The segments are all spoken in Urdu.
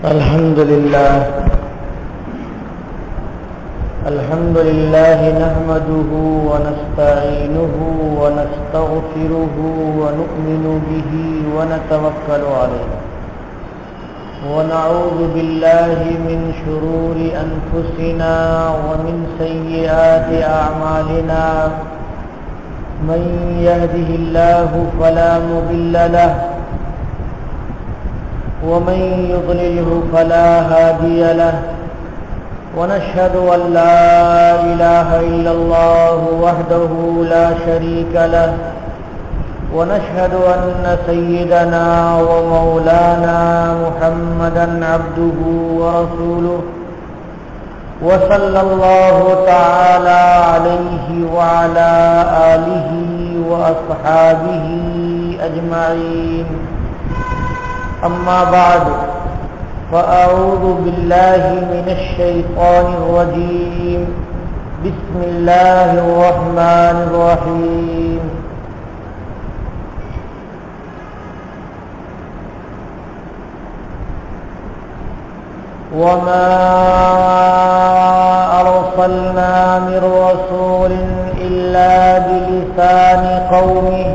الحمد لله نحمده ونستعينه ونستغفره ونؤمن به ونتوكل عليه ونعوذ بالله من شرور أنفسنا ومن سيئات أعمالنا من يهده الله فلا مضل له ومن يضلله فلا هادي له ونشهد أن لا إله إلا الله وحده لا شريك له ونشهد أن سيدنا ومولانا محمدا عبده ورسوله وصلى الله تعالى عليه وعلى آله وأصحابه أجمعين أما بعد فأعوذ بالله من الشيطان الرجيم بسم الله الرحمن الرحيم وما أرسلنا من رسول إلا بلسان قومه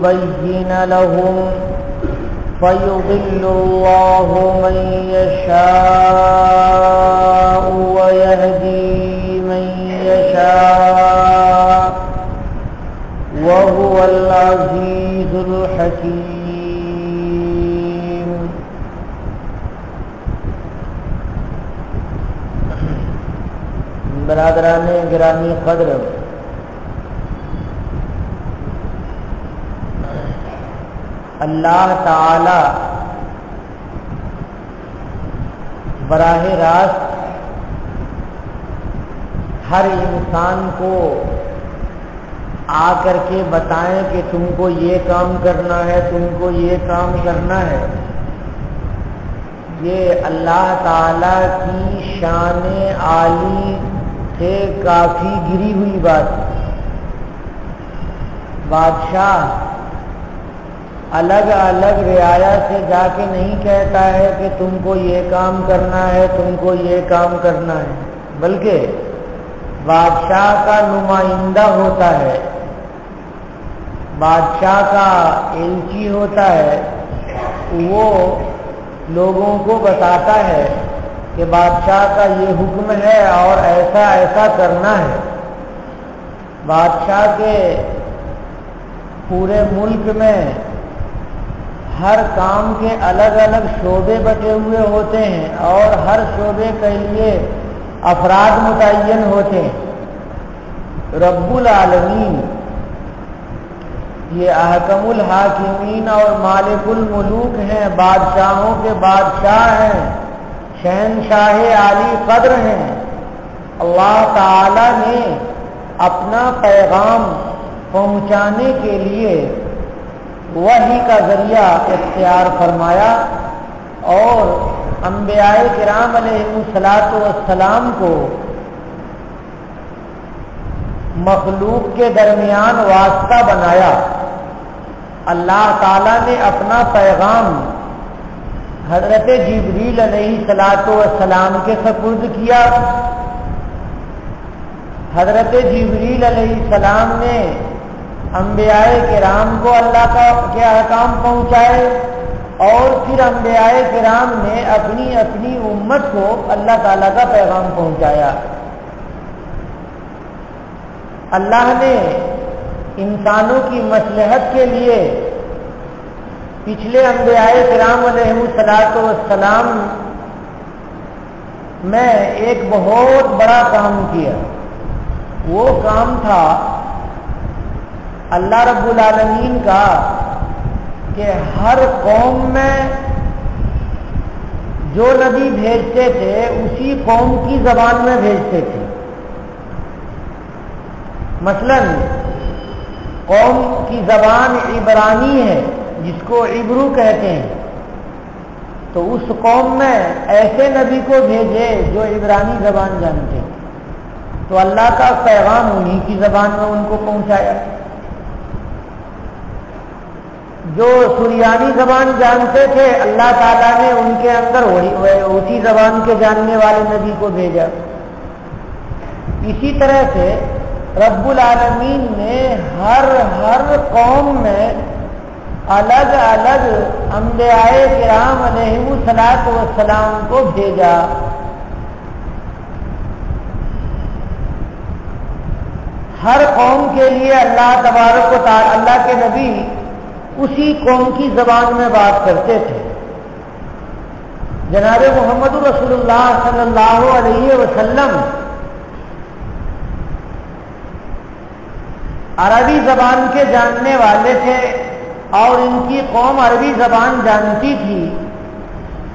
ليبين لهم فيضل الله من يشاء ويهدي من يشاء وهو العزيز الحكيم. برادران گرامی قدر، اللہ تعالی براہ راست ہر انسان کو آ کر کے بتائیں کہ تم کو یہ کام کرنا ہے، تم کو یہ کام کرنا ہے، یہ اللہ تعالی کی شان عالی سے کافی گری ہوئی بات. بادشاہ الگ الگ رعایا سے جا کے نہیں کہتا ہے کہ تم کو یہ کام کرنا ہے، تم کو یہ کام کرنا ہے، بلکہ بادشاہ کا نمائندہ ہوتا ہے، بادشاہ کا ایلچی ہوتا ہے. وہ لوگوں کو بتاتا ہے کہ بادشاہ کا یہ حکم ہے اور ایسا ایسا کرنا ہے. بادشاہ کے پورے ملک میں ہر کام کے الگ الگ شعبے بٹے ہوئے ہوتے ہیں اور ہر شعبے کے لیے افراد متعین ہوتے ہیں. رب العالمین یہ احکم الحاکمین اور مالک الملوک ہیں، بادشاہوں کے بادشاہ ہیں، شہنشاہ عالی قدر ہیں. اللہ تعالی نے اپنا پیغام پہنچانے کے لیے وحی کا ذریعہ اختیار فرمایا اور انبیاء کرام علیہ السلام کو مخلوق کے درمیان واسطہ بنایا. اللہ تعالیٰ نے اپنا پیغام حضرت جبریل علیہ السلام کے سپرد کیا. حضرت جبریل علیہ السلام نے انبیاء کرام کو اللہ کے احکام پہنچائے اور پھر انبیاء کرام نے اپنی اپنی امت کو اللہ تعالیٰ کا پیغام پہنچایا. اللہ نے انسانوں کی مصلحت کے لیے پچھلے انبیاء کرام علیہ السلام میں ایک بہت بڑا کام کیا. وہ کام تھا اللہ رب العالمین کا کہ ہر قوم میں جو نبی بھیجتے تھے اسی قوم کی زبان میں بھیجتے تھے. مثلا قوم کی زبان عبرانی ہے جس کو عبرو کہتے ہیں، تو اس قوم میں ایسے نبی کو بھیجے جو عبرانی زبان جانتے ہیں. تو اللہ کا پیغام انہی کی زبان میں ان کو پہنچایا. جو سریانی زبان جانتے تھے اللہ تعالیٰ نے ان کے اندر اسی زبان کے جاننے والے نبی کو بھیجا. اسی طرح سے رب العالمین نے ہر قوم میں الگ الگ انبیاء کرام علیہم الصلاۃ والسلام کو بھیجا. ہر قوم کے لیے اللہ تبارک و تعالی اللہ کے نبی اسی قوم کی زبان میں بات کرتے تھے. جناب محمد رسول اللہ صلی اللہ علیہ وسلم عربی زبان کے جاننے والے تھے اور ان کی قوم عربی زبان جانتی تھی،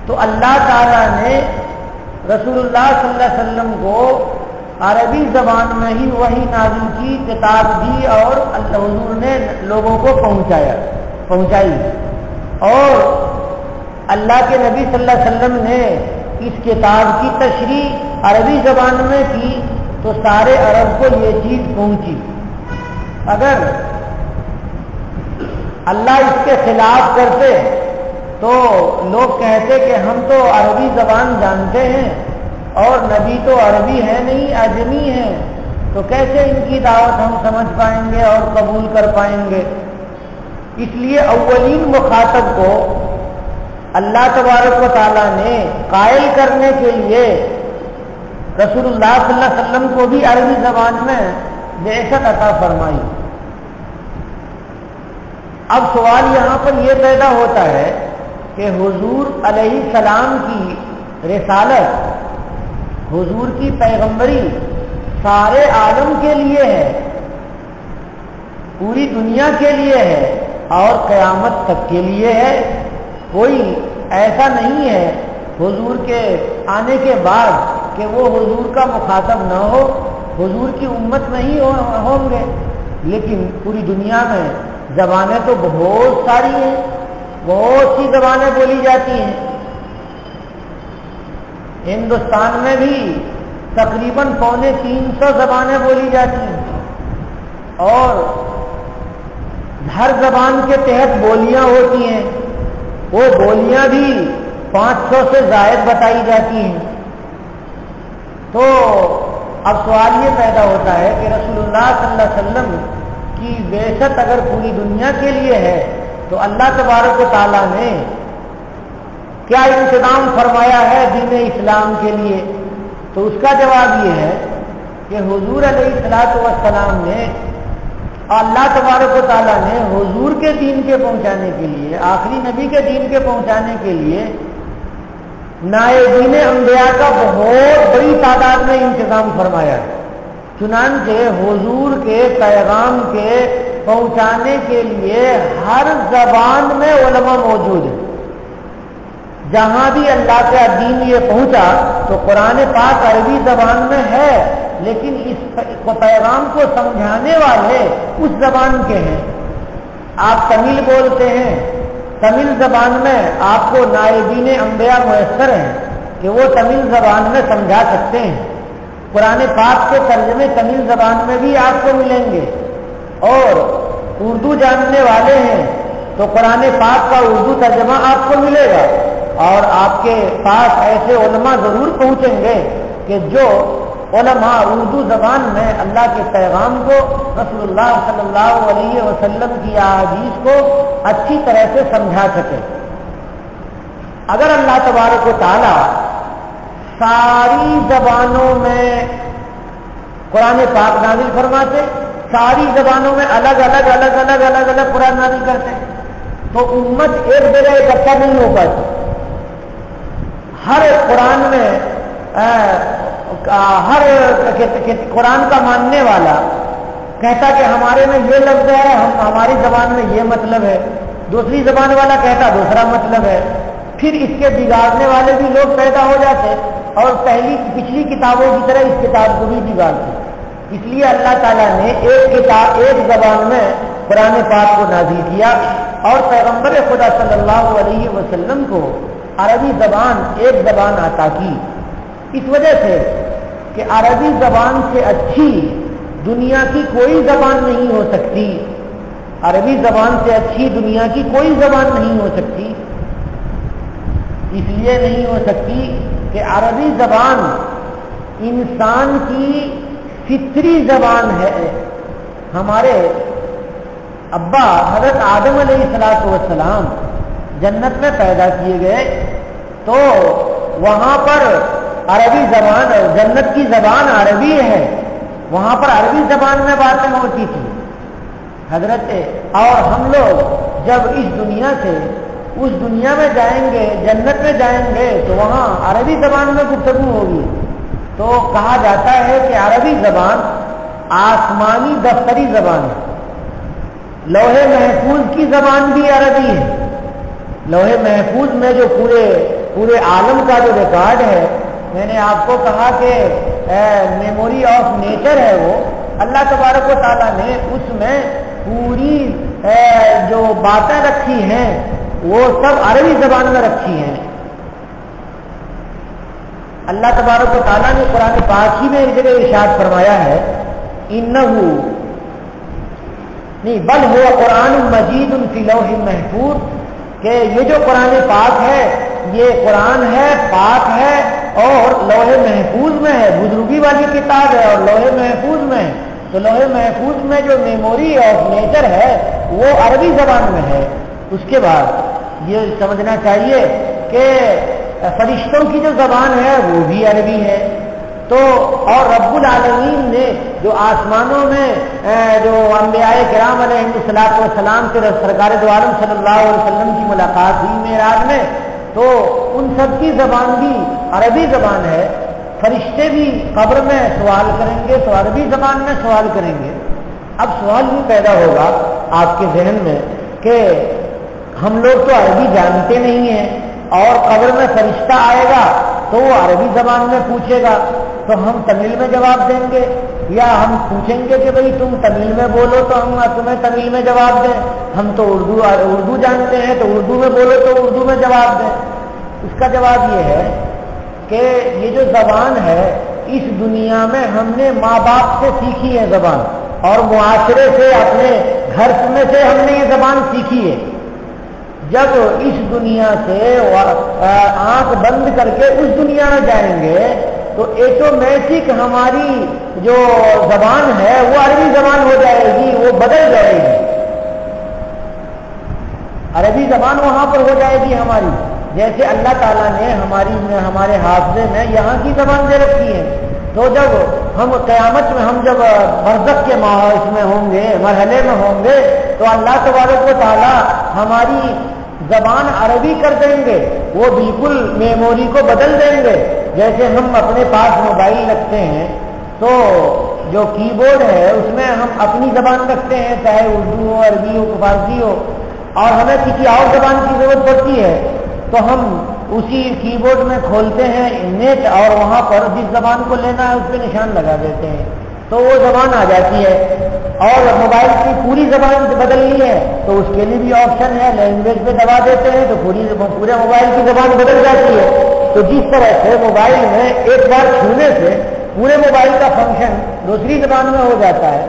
تو اللہ تعالیٰ نے رسول اللہ صلی اللہ علیہ وسلم کو عربی زبان میں ہی وحی نازل کی، کتاب دی اور حضور نے لوگوں کو پہنچائی. اور اللہ کے نبی صلی اللہ علیہ وسلم نے اس کتاب کی تشریح عربی زبان میں کی تو سارے عرب کو یہ چیز پہنچی. اگر اللہ اس کے خلاف کرتے تو لوگ کہتے کہ ہم تو عربی زبان جانتے ہیں اور نبی تو عربی ہے نہیں، اجمی ہے، تو کیسے ان کی دعوت ہم سمجھ پائیں گے اور قبول کر پائیں گے. اس لیے اولین مخاطب کو اللہ تبارک و تعالیٰ نے قائل کرنے کے لیے رسول اللہ صلی اللہ علیہ وسلم کو بھی عربی زبان میں بعثت عطا فرمائی. اب سوال یہاں پر یہ پیدا ہوتا ہے کہ حضور علیہ السلام کی رسالت، حضور کی پیغمبری سارے عالم کے لیے ہے، پوری دنیا کے لیے ہے اور قیامت تک کے لیے ہے. کوئی ایسا نہیں ہے حضور کے آنے کے بعد کہ وہ حضور کا مخاطب نہ ہو، حضور کی امت نہیں ہوں گے. لیکن پوری دنیا میں زبانیں تو بہت ساری ہیں، بہت سی زبانیں بولی جاتی ہیں. ہندوستان میں بھی تقریباً 350 زبانیں بولی جاتی ہیں اور ہر زبان کے تحت بولیاں ہوتی ہیں. وہ بولیاں بھی 500 سے زائد بتائی جاتی ہیں. تو اب سوال یہ پیدا ہوتا ہے کہ رسول اللہ صلی اللہ علیہ وسلم کی بعثت اگر پوری دنیا کے لیے ہے تو اللہ تبارک و تعالیٰ نے کیا انتظام فرمایا ہے دین اسلام کے لیے؟ تو اس کا جواب یہ ہے کہ حضور علیہ الصلوۃ والسلام نے، اللہ تبارک و تعالیٰ نے حضور کے دین کے پہنچانے کے لیے، آخری نبی کے دین کے پہنچانے کے لیے نائبین انبیاء کا بہت بڑی تعداد میں انتظام فرمایا ہے. چنانچہ حضور کے پیغام کے پہنچانے کے لیے ہر زبان میں علماء موجود ہیں. جہاں بھی اللہ کا دین یہ پہنچا تو قرآن پاک عربی زبان میں ہے، لیکن اس پیغام کو سمجھانے والے اس زبان کے ہیں. آپ تمل بولتے ہیں، تمل زبان میں آپ کو نائبین انبیاء میسر ہیں کہ وہ تمل زبان میں سمجھا سکتے ہیں. قرآن پاک کے ترجمے تمل زبان میں بھی آپ کو ملیں گے. اور اردو جاننے والے ہیں تو قرآن پاک کا اردو ترجمہ آپ کو ملے گا. اور آپ کے پاس ایسے علماء ضرور پہنچیں گے کہ جو علماء اردو زبان میں اللہ کے پیغام کو، رسول اللہ صلی اللہ علیہ وسلم کی احادیث کو اچھی طرح سے سمجھا سکے. اگر اللہ تبارک و تعالی ساری زبانوں میں قرآن پاک نازل فرماتے، ساری زبانوں میں الگ الگ قرآن نازل کرتے تو امت ایک جگہ اکٹھا نہیں ہو پاتی. ہر قرآن میں ہر قرآن کا ماننے والا کہتا کہ ہمارے میں یہ لفظ ہے، ہماری زبان میں یہ مطلب ہے، دوسری زبان والا کہتا دوسرا مطلب ہے. پھر اس کے بگاڑنے والے بھی لوگ پیدا ہو جاتے اور پچھلی کتابوں کی طرح اس کتاب کو بھی بگاڑتے. اس لیے اللہ تعالیٰ نے ایک زبان میں قرآن پاک کو نازل کیا اور پیغمبر خدا صلی اللہ علیہ وسلم کو عربی زبان ایک زبان عطا کی. اس وجہ سے کہ عربی زبان سے اچھی دنیا کی کوئی زبان نہیں ہو سکتی. عربی زبان سے اچھی دنیا کی کوئی زبان نہیں ہو سکتی. اس لیے نہیں ہو سکتی کہ عربی زبان انسان کی فطری زبان ہے. ہمارے ابا حضرت آدم علیہ السلام جنت میں پیدا کیے گئے تو وہاں پر عربی زبان، جنت کی زبان عربی ہے، وہاں پر عربی زبان میں باتیں ہوتی تھی حضرت. اور ہم لوگ جب اس دنیا سے اس دنیا میں جائیں گے، جنت میں جائیں گے، تو وہاں عربی زبان میں گفتگو ہوگی. تو کہا جاتا ہے کہ عربی زبان آسمانی دفتری زبان ہے. لوح محفوظ کی زبان بھی عربی ہے. لوح محفوظ میں جو پورے عالم کا جو ریکارڈ ہے، میں نے آپ کو کہا کہ میموری آف نیچر ہے، وہ اللہ تبارک و تعالیٰ نے اس میں پوری جو باتیں رکھی ہیں وہ سب عربی زبان میں رکھی ہیں. اللہ تبارک و تعالیٰ نے قرآن پاک ہی میں ایک جگہ ارشاد فرمایا ہے، انہو نہیں بل ہوا قرآن مجید فی لوح محفوظ، کہ یہ جو قرآن پاک ہے یہ قرآن ہے، پاک ہے اور لوح محفوظ میں ہے. بزرگی والی کتاب ہے اور لوح محفوظ میں ہے. تو لوح محفوظ میں جو میموری آف نیچر ہے وہ عربی زبان میں ہے. اس کے بعد یہ سمجھنا چاہیے کہ فرشتوں کی جو زبان ہے وہ بھی عربی ہے. تو اور رب العالمین نے جو آسمانوں میں جو انبیاء کرام علیہ السلام سے سرکار دو عالم صلی اللہ علیہ وسلم کی ملاقات ہوئی معراج میں، تو ان سب کی زبان بھی عربی زبان ہے. فرشتے بھی قبر میں سوال کریں گے تو عربی زبان میں سوال کریں گے. اب سوال بھی پیدا ہوگا آپ کے ذہن میں کہ ہم لوگ تو عربی جانتے نہیں ہیں اور قبر میں فرشتہ آئے گا تو وہ عربی زبان میں پوچھے گا، تو ہم تمل میں جواب دیں گے یا ہم پوچھیں گے کہ بھئی تم تمل میں بولو تو ہم تمہیں تمل میں جواب دیں؟ ہم تو اردو جانتے ہیں تو اردو میں بولو تو اردو میں جواب دیں. اس کا جواب یہ ہے کہ یہ جو زبان ہے اس دنیا میں ہم نے ماں باپ سے سیکھی ہے زبان، اور معاشرے سے اپنے گھر میں سے ہم نے یہ زبان سیکھی ہے. جب اس دنیا سے آنکھ بند کر کے اس دنیا میں جائیں گے تو ایٹومیٹک ہماری جو زبان ہے وہ عربی زبان ہو جائے گی، وہ بدل جائے گی. عربی زبان وہاں پر ہو جائے گی ہماری، جیسے اللہ تعالیٰ نے ہمارے حافظے میں یہاں کی زبان دے رکھی ہے. تو جب ہم قیامت میں ہم جب برزخ کے اس میں ہوں گے، مرحلے میں ہوں گے، تو اللہ تبارک و تعالیٰ ہماری زبان عربی کر دیں گے، وہ بالکل میموری کو بدل دیں گے. جیسے ہم اپنے پاس موبائل رکھتے ہیں تو جو کی بورڈ ہے اس میں ہم اپنی زبان رکھتے ہیں، چاہے اردو ہو، عربی ہو، فارسی ہو، اور ہمیں کسی اور زبان کی ضرورت پڑتی ہے تو ہم اسی کی بورڈ میں کھولتے ہیں نیٹ اور وہاں پر جس زبان کو لینا ہے اس پہ نشان لگا دیتے ہیں تو وہ زبان آ جاتی ہے. اور موبائل کی پوری زبان بدلنی ہے تو اس کے لیے بھی آپشن ہے، لینگویج پہ دبا دیتے ہیں تو پورے موبائل کی زبان بدل جاتی ہے. تو جس طرح سے موبائل میں ایک بار چھونے سے پورے موبائل کا فنکشن دوسری زبان میں ہو جاتا ہے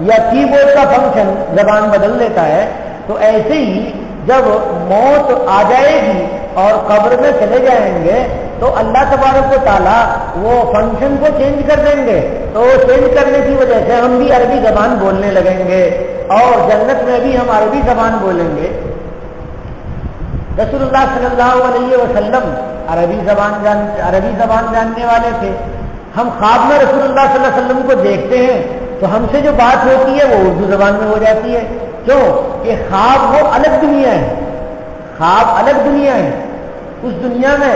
یا کی بورڈ کا فنکشن زبان بدل لیتا ہے، تو ایسے ہی جب موت آ جائے گی اور قبر میں چلے جائیں گے تو اللہ تبارک و تعالیٰ وہ فنکشن کو چینج کر دیں گے. تو وہ چینج کرنے کی وجہ سے ہم بھی عربی زبان بولنے لگیں گے اور جنت میں بھی ہم عربی زبان بولیں گے. رسول اللہ صلی اللہ علیہ وسلم عربی زبان جاننے والے تھے. ہم خواب میں رسول اللہ صلی اللہ علیہ وسلم کو دیکھتے ہیں تو ہم سے جو بات ہوتی ہے وہ اردو زبان میں ہو جاتی ہے. کیوں کہ خواب وہ الگ دنیا ہے، خواب الگ دنیا ہے. اس دنیا میں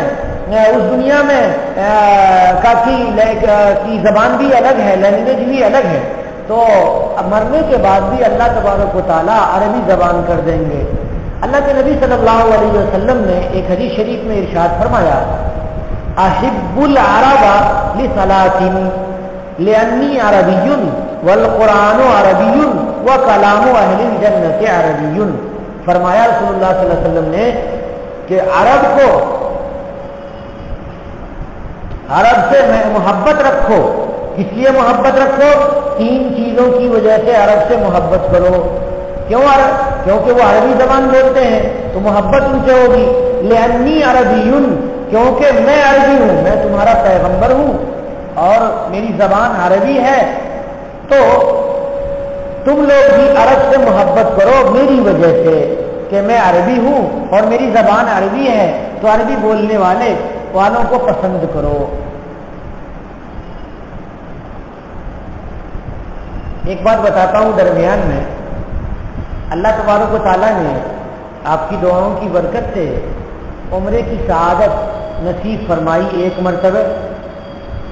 کی زبان بھی الگ ہے، لینگویج بھی الگ ہے. تو مرنے کے بعد بھی اللہ تبارک و تعالیٰ عربی زبان کر دیں گے. اللہ کے نبی صلی اللہ علیہ وسلم نے ایک حدیث شریف میں ارشاد فرمایا، احب العرب لثلاث لانی عربی والقرآن عربی وکلام اہل الجنت عربی. فرمایا رسول اللہ صلی اللہ علیہ وسلم نے کہ عرب سے محبت رکھو. اس لیے محبت رکھو، تین چیزوں کی وجہ سے عرب سے محبت کرو. کیوں کیونکہ وہ عربی زبان بولتے ہیں تو محبت ان سے ہوگی. لأنی عربی، کیونکہ میں عربی ہوں، میں تمہارا پیغمبر ہوں اور میری زبان عربی ہے، تو تم لوگ بھی عرب سے محبت کرو میری وجہ سے کہ میں عربی ہوں اور میری زبان عربی ہے، تو عربی بولنے والوں کو پسند کرو. ایک بات بتاتا ہوں درمیان میں، اللہ تبارک و تعالیٰ نے آپ کی دعاؤں کی برکت سے عمرے کی سعادت نصیب فرمائی ایک مرتبہ.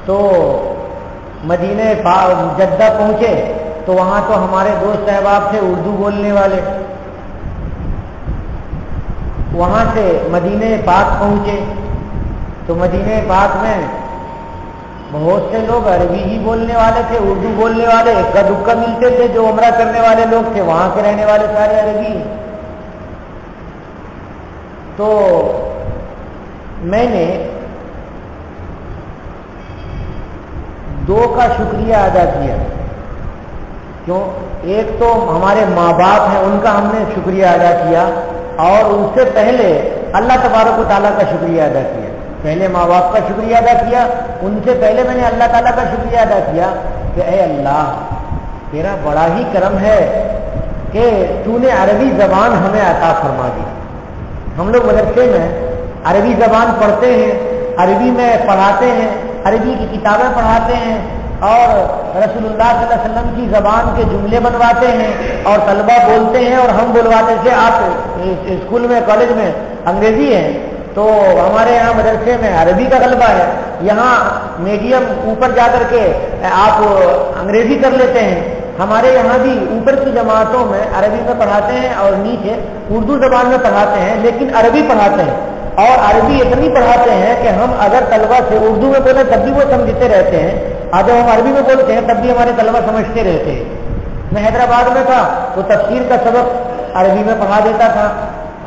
تو مدینہ جدہ پہنچے تو وہاں تو ہمارے دوست احباب تھے اردو بولنے والے. وہاں سے مدینہ پاک پہنچے تو مدینہ پاک میں بہت سے لوگ عربی ہی بولنے والے تھے، اردو بولنے والے اکا دکا ملتے تھے. جو عمرہ کرنے والے لوگ تھے وہاں کے رہنے والے سارے عربی. تو میں نے دو کا شکریہ ادا کیا. کیوں؟ ایک تو ہمارے ماں باپ ہیں ان کا ہم نے شکریہ ادا کیا، اور ان سے پہلے اللہ تبارک و تعالیٰ کا شکریہ ادا کیا. پہلے ماں باپ کا شکریہ ادا کیا، ان سے پہلے میں نے اللہ تعالیٰ کا شکریہ ادا کیا کہ اے اللہ تیرا بڑا ہی کرم ہے کہ تو نے عربی زبان ہمیں عطا فرما دی. ہم لوگ مدرسے میں عربی زبان پڑھتے ہیں، عربی میں پڑھاتے ہیں، عربی کی کتابیں پڑھاتے ہیں، اور رسول اللہ صلی اللہ علیہ وسلم کی زبان کے جملے بنواتے ہیں اور طلبہ بولتے ہیں اور ہم بلواتے ہیں. آپ اسکول میں کالج میں انگریزی ہے تو ہمارے یہاں مدرسے میں عربی کا غلبہ ہے. یہاں میڈیم اوپر جا کر کے آپ انگریزی کر لیتے ہیں. ہمارے یہاں بھی اوپر کی جماعتوں میں عربی میں پڑھاتے ہیں اور نیچے اردو زبان میں پڑھاتے ہیں، لیکن عربی پڑھاتے ہیں. اور عربی اتنی پڑھاتے ہیں کہ ہم اگر طلبہ سے اردو میں بولیں تب بھی وہ سمجھتے رہتے ہیں، اور جب ہم عربی میں بولتے ہیں تب بھی ہمارے طلبہ سمجھتے رہتے ہیں. میں حیدرآباد میں تھا تو تفسیر کا سبق عربی میں پڑھا دیتا تھا،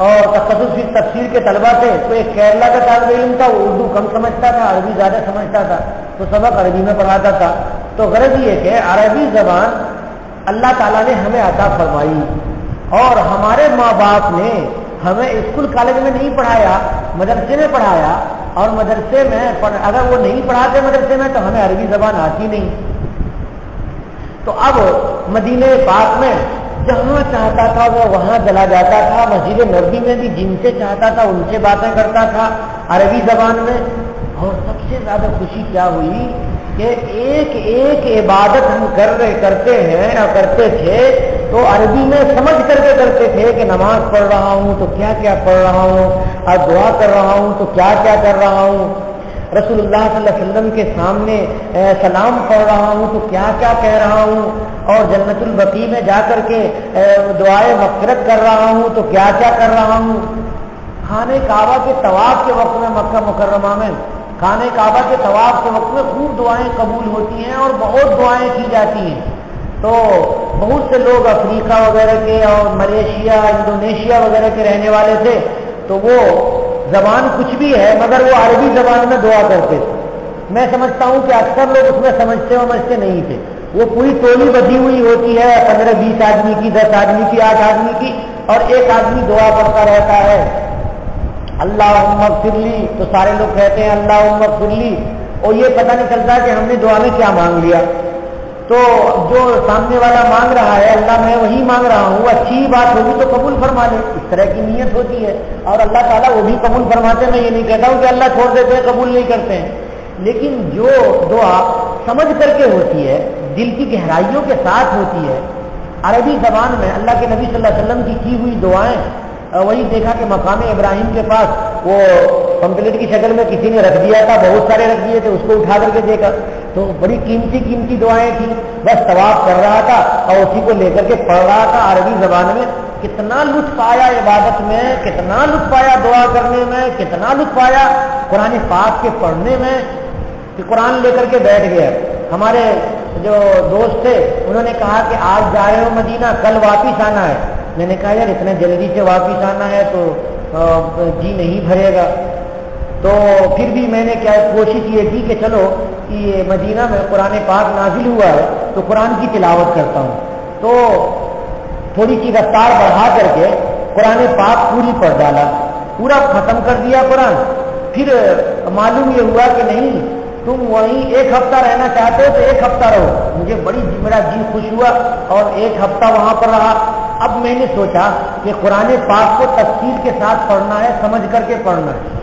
اور تخصص تفسیر کے طلبہ تھے تو ایک کیرلا کا طالب علم تھا، وہ اردو کم سمجھتا تھا، عربی زیادہ سمجھتا تھا، تو سبق عربی میں پڑھاتا تھا. تو غرض یہ کہ عربی زبان اللہ تعالیٰ نے ہمیں عطا فرمائی، اور ہمارے ماں باپ نے ہمیں اسکول کالج میں نہیں پڑھایا، مدرسے میں پڑھایا. اور مدرسے میں اگر وہ نہیں پڑھاتے مدرسے میں تو ہمیں عربی زبان آتی نہیں. تو اب مدینہ پاک میں جہاں چاہتا تھا وہ وہاں چلا جاتا تھا. مسجد نبوی میں بھی جن سے چاہتا تھا ان سے باتیں کرتا تھا عربی زبان میں. اور سب سے زیادہ خوشی کیا ہوئی کہ ایک ایک عبادت ہم کرتے ہیں اور کرتے تھے تو عربی میں سمجھ کر کے کرتے تھے کہ نماز پڑھ رہا ہوں تو کیا کیا پڑھ رہا ہوں، اور دعا کر رہا ہوں تو کیا کیا کر رہا ہوں، رسول اللہ صلی اللہ علیہ وسلم کے سامنے سلام پڑھ رہا ہوں تو کیا کیا کہہ رہا ہوں، اور جنت البقیع میں جا کر کے دعائے مغفرت کر رہا ہوں تو کیا کیا کر رہا ہوں. خانہ کعبہ کے طواف کے وقت میں مکہ مکرمہ میں خانہ کعبہ کے طواف کے وقت میں خوب دعائیں قبول ہوتی ہیں اور بہت دعائیں کی جاتی ہیں. تو بہت سے لوگ افریقہ وغیرہ کے اور ملیشیا انڈونیشیا وغیرہ کے رہنے والے تھے، تو وہ زبان کچھ بھی ہے مگر وہ عربی زبان میں دعا کرتے تھے. میں سمجھتا ہوں کہ اکثر لوگ اس میں سمجھتے نہیں تھے. وہ پوری ٹولی بدھی ہوئی ہوتی ہے، 15-20 آدمی کی، 10 آدمی کی، 8 آدمی کی، اور ایک آدمی دعا پڑھتا رہتا ہے اللہم اغفر لی، تو سارے لوگ کہتے ہیں اللہم اغفر لی، اور یہ پتہ نہیں چلتا کہ ہم نے دعا میں کیا مانگ لیا. تو جو سامنے والا مانگ رہا ہے اللہ میں وہی مانگ رہا ہوں، اچھی بات ہوگی تو قبول فرما لے، اس طرح کی نیت ہوتی ہے. اور اللہ تعالیٰ وہ بھی قبول فرماتے ہیں. میں یہ نہیں کہتا ہوں کہ اللہ چھوڑ دیتے ہیں قبول نہیں کرتے ہیں، لیکن جو دعا سمجھ کر کے ہوتی ہے، دل کی گہرائیوں کے ساتھ ہوتی ہے، عربی زبان میں اللہ کے نبی صلی اللہ علیہ وسلم کی ہوئی دعائیں. وہی دیکھا کہ مقام ابراہیم کے پاس وہ پمپلیٹ کی شکل میں کسی نے رکھ دیا تھا، بہت سارے رکھ دیے تھے، اس کو اٹھا کر کے دیکھا تو بڑی قیمتی دعائیں تھیں. بس طواف کر رہا تھا اور اسی کو لے کر کے پڑھ رہا تھا عربی زبان میں. کتنا لطف آیا عبادت میں، کتنا لطف آیا دعا کرنے میں، کتنا لطف آیا قرآن پاک کے پڑھنے میں کہ قرآن لے کر کے بیٹھ گیا. ہمارے جو دوست تھے انہوں نے کہا کہ آج جا رہے ہو مدینہ، کل واپس آنا ہے. میں نے کہا یار اتنے جلدی سے واپس آنا ہے تو جی نہیں بھرے گا. تو پھر بھی میں نے کیا کوشش یہ کی کہ چلو یہ مدینہ میں قرآن پاک نازل ہوا ہے تو قرآن کی تلاوت کرتا ہوں. تو تھوڑی سی رفتار بڑھا کر کے قرآن پاک پوری پڑھ ڈالا، پورا ختم کر دیا قرآن. پھر معلوم یہ ہوا کہ نہیں، تم وہیں 1 ہفتہ رہنا چاہتے ہو تو 1 ہفتہ رہو. مجھے میرا جی خوش ہوا اور 1 ہفتہ وہاں پر رہا. اب میں نے سوچا کہ قرآن پاک کو تفصیل کے ساتھ پڑھنا ہے، سمجھ کر کے پڑھنا ہے.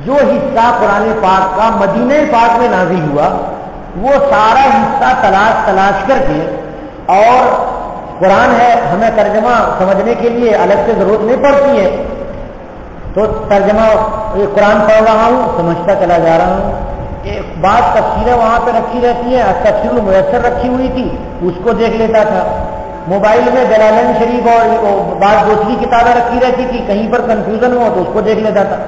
جو حصہ قرآن پاک کا مدینہ پاک میں نازل ہوا وہ سارا حصہ تلاش کر کے، اور قرآن ہے ہمیں ترجمہ سمجھنے کے لیے الگ سے ضرورت نہیں پڑتی ہے، تو ترجمہ قرآن پڑھ رہا ہوں، سمجھتا چلا جا رہا ہوں. ایک بات تفسیریں وہاں پہ رکھی رہتی ہیں، تفسیر الميسر رکھی ہوئی تھی، اس کو دیکھ لیتا تھا. موبائل میں جلالین شریف اور بعض دوسری کتابیں رکھی رہتی تھی، کہیں پر کنفیوژن ہو تو اس کو دیکھ لیتا تھا.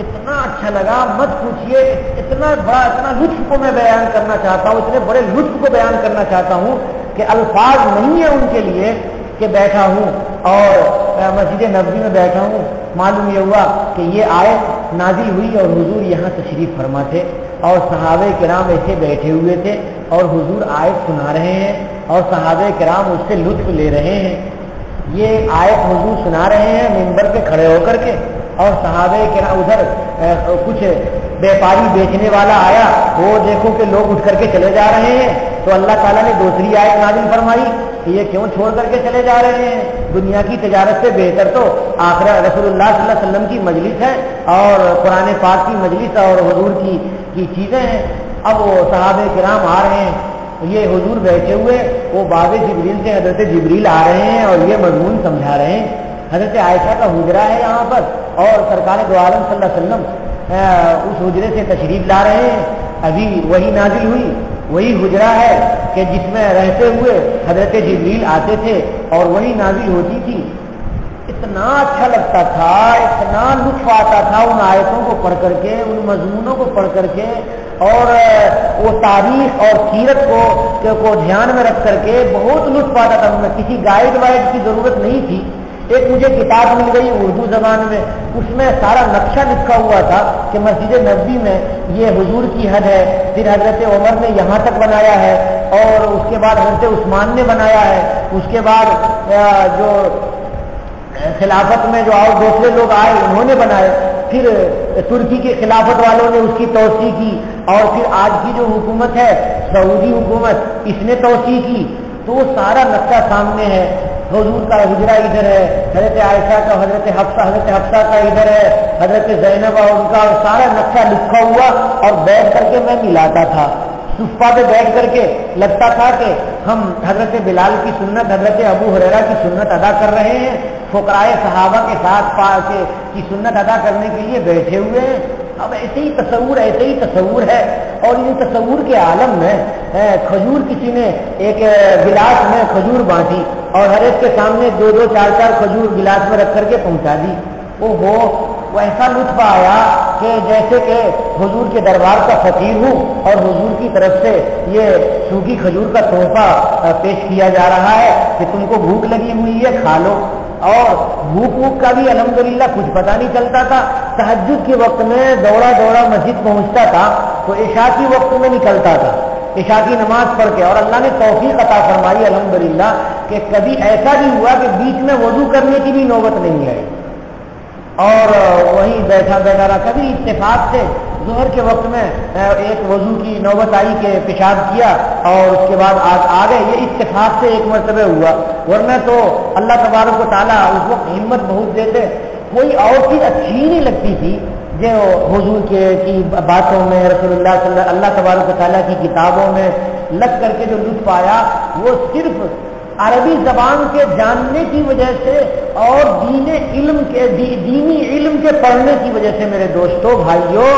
اتنا اچھا لگا مت پوچھیے، اتنا بڑا، اتنا لطف کو میں بیان کرنا چاہتا ہوں، اتنے بڑے لطف کو بیان کرنا چاہتا ہوں کہ الفاظ نہیں ہے ان کے لیے. کہ بیٹھا ہوں اور مسجد نبوی میں بیٹھا ہوں، معلوم یہ ہوا کہ یہ آیت نازل ہوئی اور حضور یہاں تشریف فرما تھے اور صحابہ کرام ایسے بیٹھے ہوئے تھے اور حضور آیت سنا رہے ہیں اور صحابہ کرام اس سے لطف لے رہے ہیں. یہ آیت حضور سنا رہے ہیں منبر پہ کھڑے ہو کر کے، اور صحابہ کرام ادھر کچھ بیپاری بیچنے والا آیا، وہ دیکھو کہ لوگ اٹھ کر کے چلے جا رہے ہیں، تو اللہ تعالیٰ نے دوسری آیت نازل فرمائی کہ یہ کیوں چھوڑ کر کے چلے جا رہے ہیں، دنیا کی تجارت سے بہتر تو آخرت رسول اللہ صلی اللہ علیہ وسلم کی مجلس ہے اور قرآن پاک کی مجلس اور حضور کی چیزیں ہیں. اب وہ صحابہ کرام آ رہے ہیں، یہ حضور بیٹھے ہوئے، وہ باب جبریل سے حضرت جبریل آ رہے ہیں اور یہ مضمون سمجھا رہے ہیں. حضرت عائشہ کا حجرہ ہے یہاں پر، اور سرکار دو عالم صلی اللہ علیہ وسلم اس حجرے سے تشریف لا رہے ہیں. ابھی وہی نازل ہوئی، وہی حجرہ ہے کہ جس میں رہتے ہوئے حضرت جبریل آتے تھے اور وہی نازل ہوتی تھی. اتنا اچھا لگتا تھا، اتنا لطف آتا تھا ان آیتوں کو پڑھ کر کے، ان مضمونوں کو پڑھ کر کے، اور وہ تاریخ اور سیرت کو دھیان میں رکھ کر کے بہت لطف آتا تھا. میں کسی گائیڈ وائڈ کی ضرورت نہیں تھی. ایک مجھے کتاب مل گئی اردو زبان میں، اس میں سارا نقشہ لکھا ہوا تھا کہ مسجد نبوی میں یہ حضور کی حد ہے، پھر حضرت عمر نے یہاں تک بنایا ہے، اور اس کے بعد حضرت عثمان نے بنایا ہے، اس کے بعد جو خلافت میں جو اور دوسرے لوگ آئے انہوں نے بنائے، پھر ترکی کے خلافت والوں نے اس کی توسیع کی، اور پھر آج کی جو حکومت ہے سعودی حکومت، اس نے توسیع کی. تو وہ سارا نقشہ سامنے ہے. حضور کا حجرہ ادھر ہے، حضرت عائشہ کا، حضرت حفصہ کا ادھر ہے، حضرت زینب اور ان کا سارا نقشہ لکھا ہوا. اور بیٹھ کر کے میں ملاتا تھا، صفہ پہ بیٹھ کر کے لگتا تھا کہ ہم حضرت بلال کی سنت، حضرت ابو ہریرہ کی سنت ادا کر رہے ہیں، فقراء صحابہ کے ساتھ کی سنت ادا کرنے کے لیے بیٹھے ہوئے ہیں. اب ایسے ہی تصور ہے. اور ان تصور کے عالم میں کھجور کسی نے ایک گلاس میں کھجور بانٹی اور ہر ایک کے سامنے 2-2 4-4 کھجور گلاس میں رکھ کر کے پہنچا دی. وہ ایسا لطف آیا کہ جیسے کہ حضور کے دربار کا فقیر ہوں اور حضور کی طرف سے یہ سوکھی کھجور کا تحفہ پیش کیا جا رہا ہے کہ تم کو بھوک لگی ہوئی ہے، کھا لو. اور بھوک کا بھی الحمدللہ کچھ پتہ نہیں چلتا تھا. تہجد کے وقت میں دوڑا مسجد پہنچتا تھا تو عشاء کی وقت میں نکلتا تھا، عشاء کی نماز پڑھ کے. اور اللہ نے توفیق عطا فرمائی الحمدللہ کہ کبھی ایسا بھی ہوا کہ بیچ میں وضو کرنے کی بھی نوبت نہیں آئی اور وہیں بیٹھا رہا. کبھی اتفاق سے ظہر کے وقت میں ایک وضو کی نوبت آئی کہ پیشاب کیا اور اس کے بعد آ گئے. یہ اتفاق سے ایک مرتبہ ہوا، ورنہ تو اللہ تبارک و تعالیٰ اس وقت ہمت بہت دیتے. کوئی اور چیز اچھی نہیں لگتی تھی جو حضور کی باتوں میں، رسول اللہ تبارک و تعالیٰ کی کتابوں میں لگ کر کے جو لطف آیا وہ صرف عربی زبان کے جاننے کی وجہ سے اور دینی علم کے پڑھنے کی وجہ سے. میرے دوستوں بھائیوں،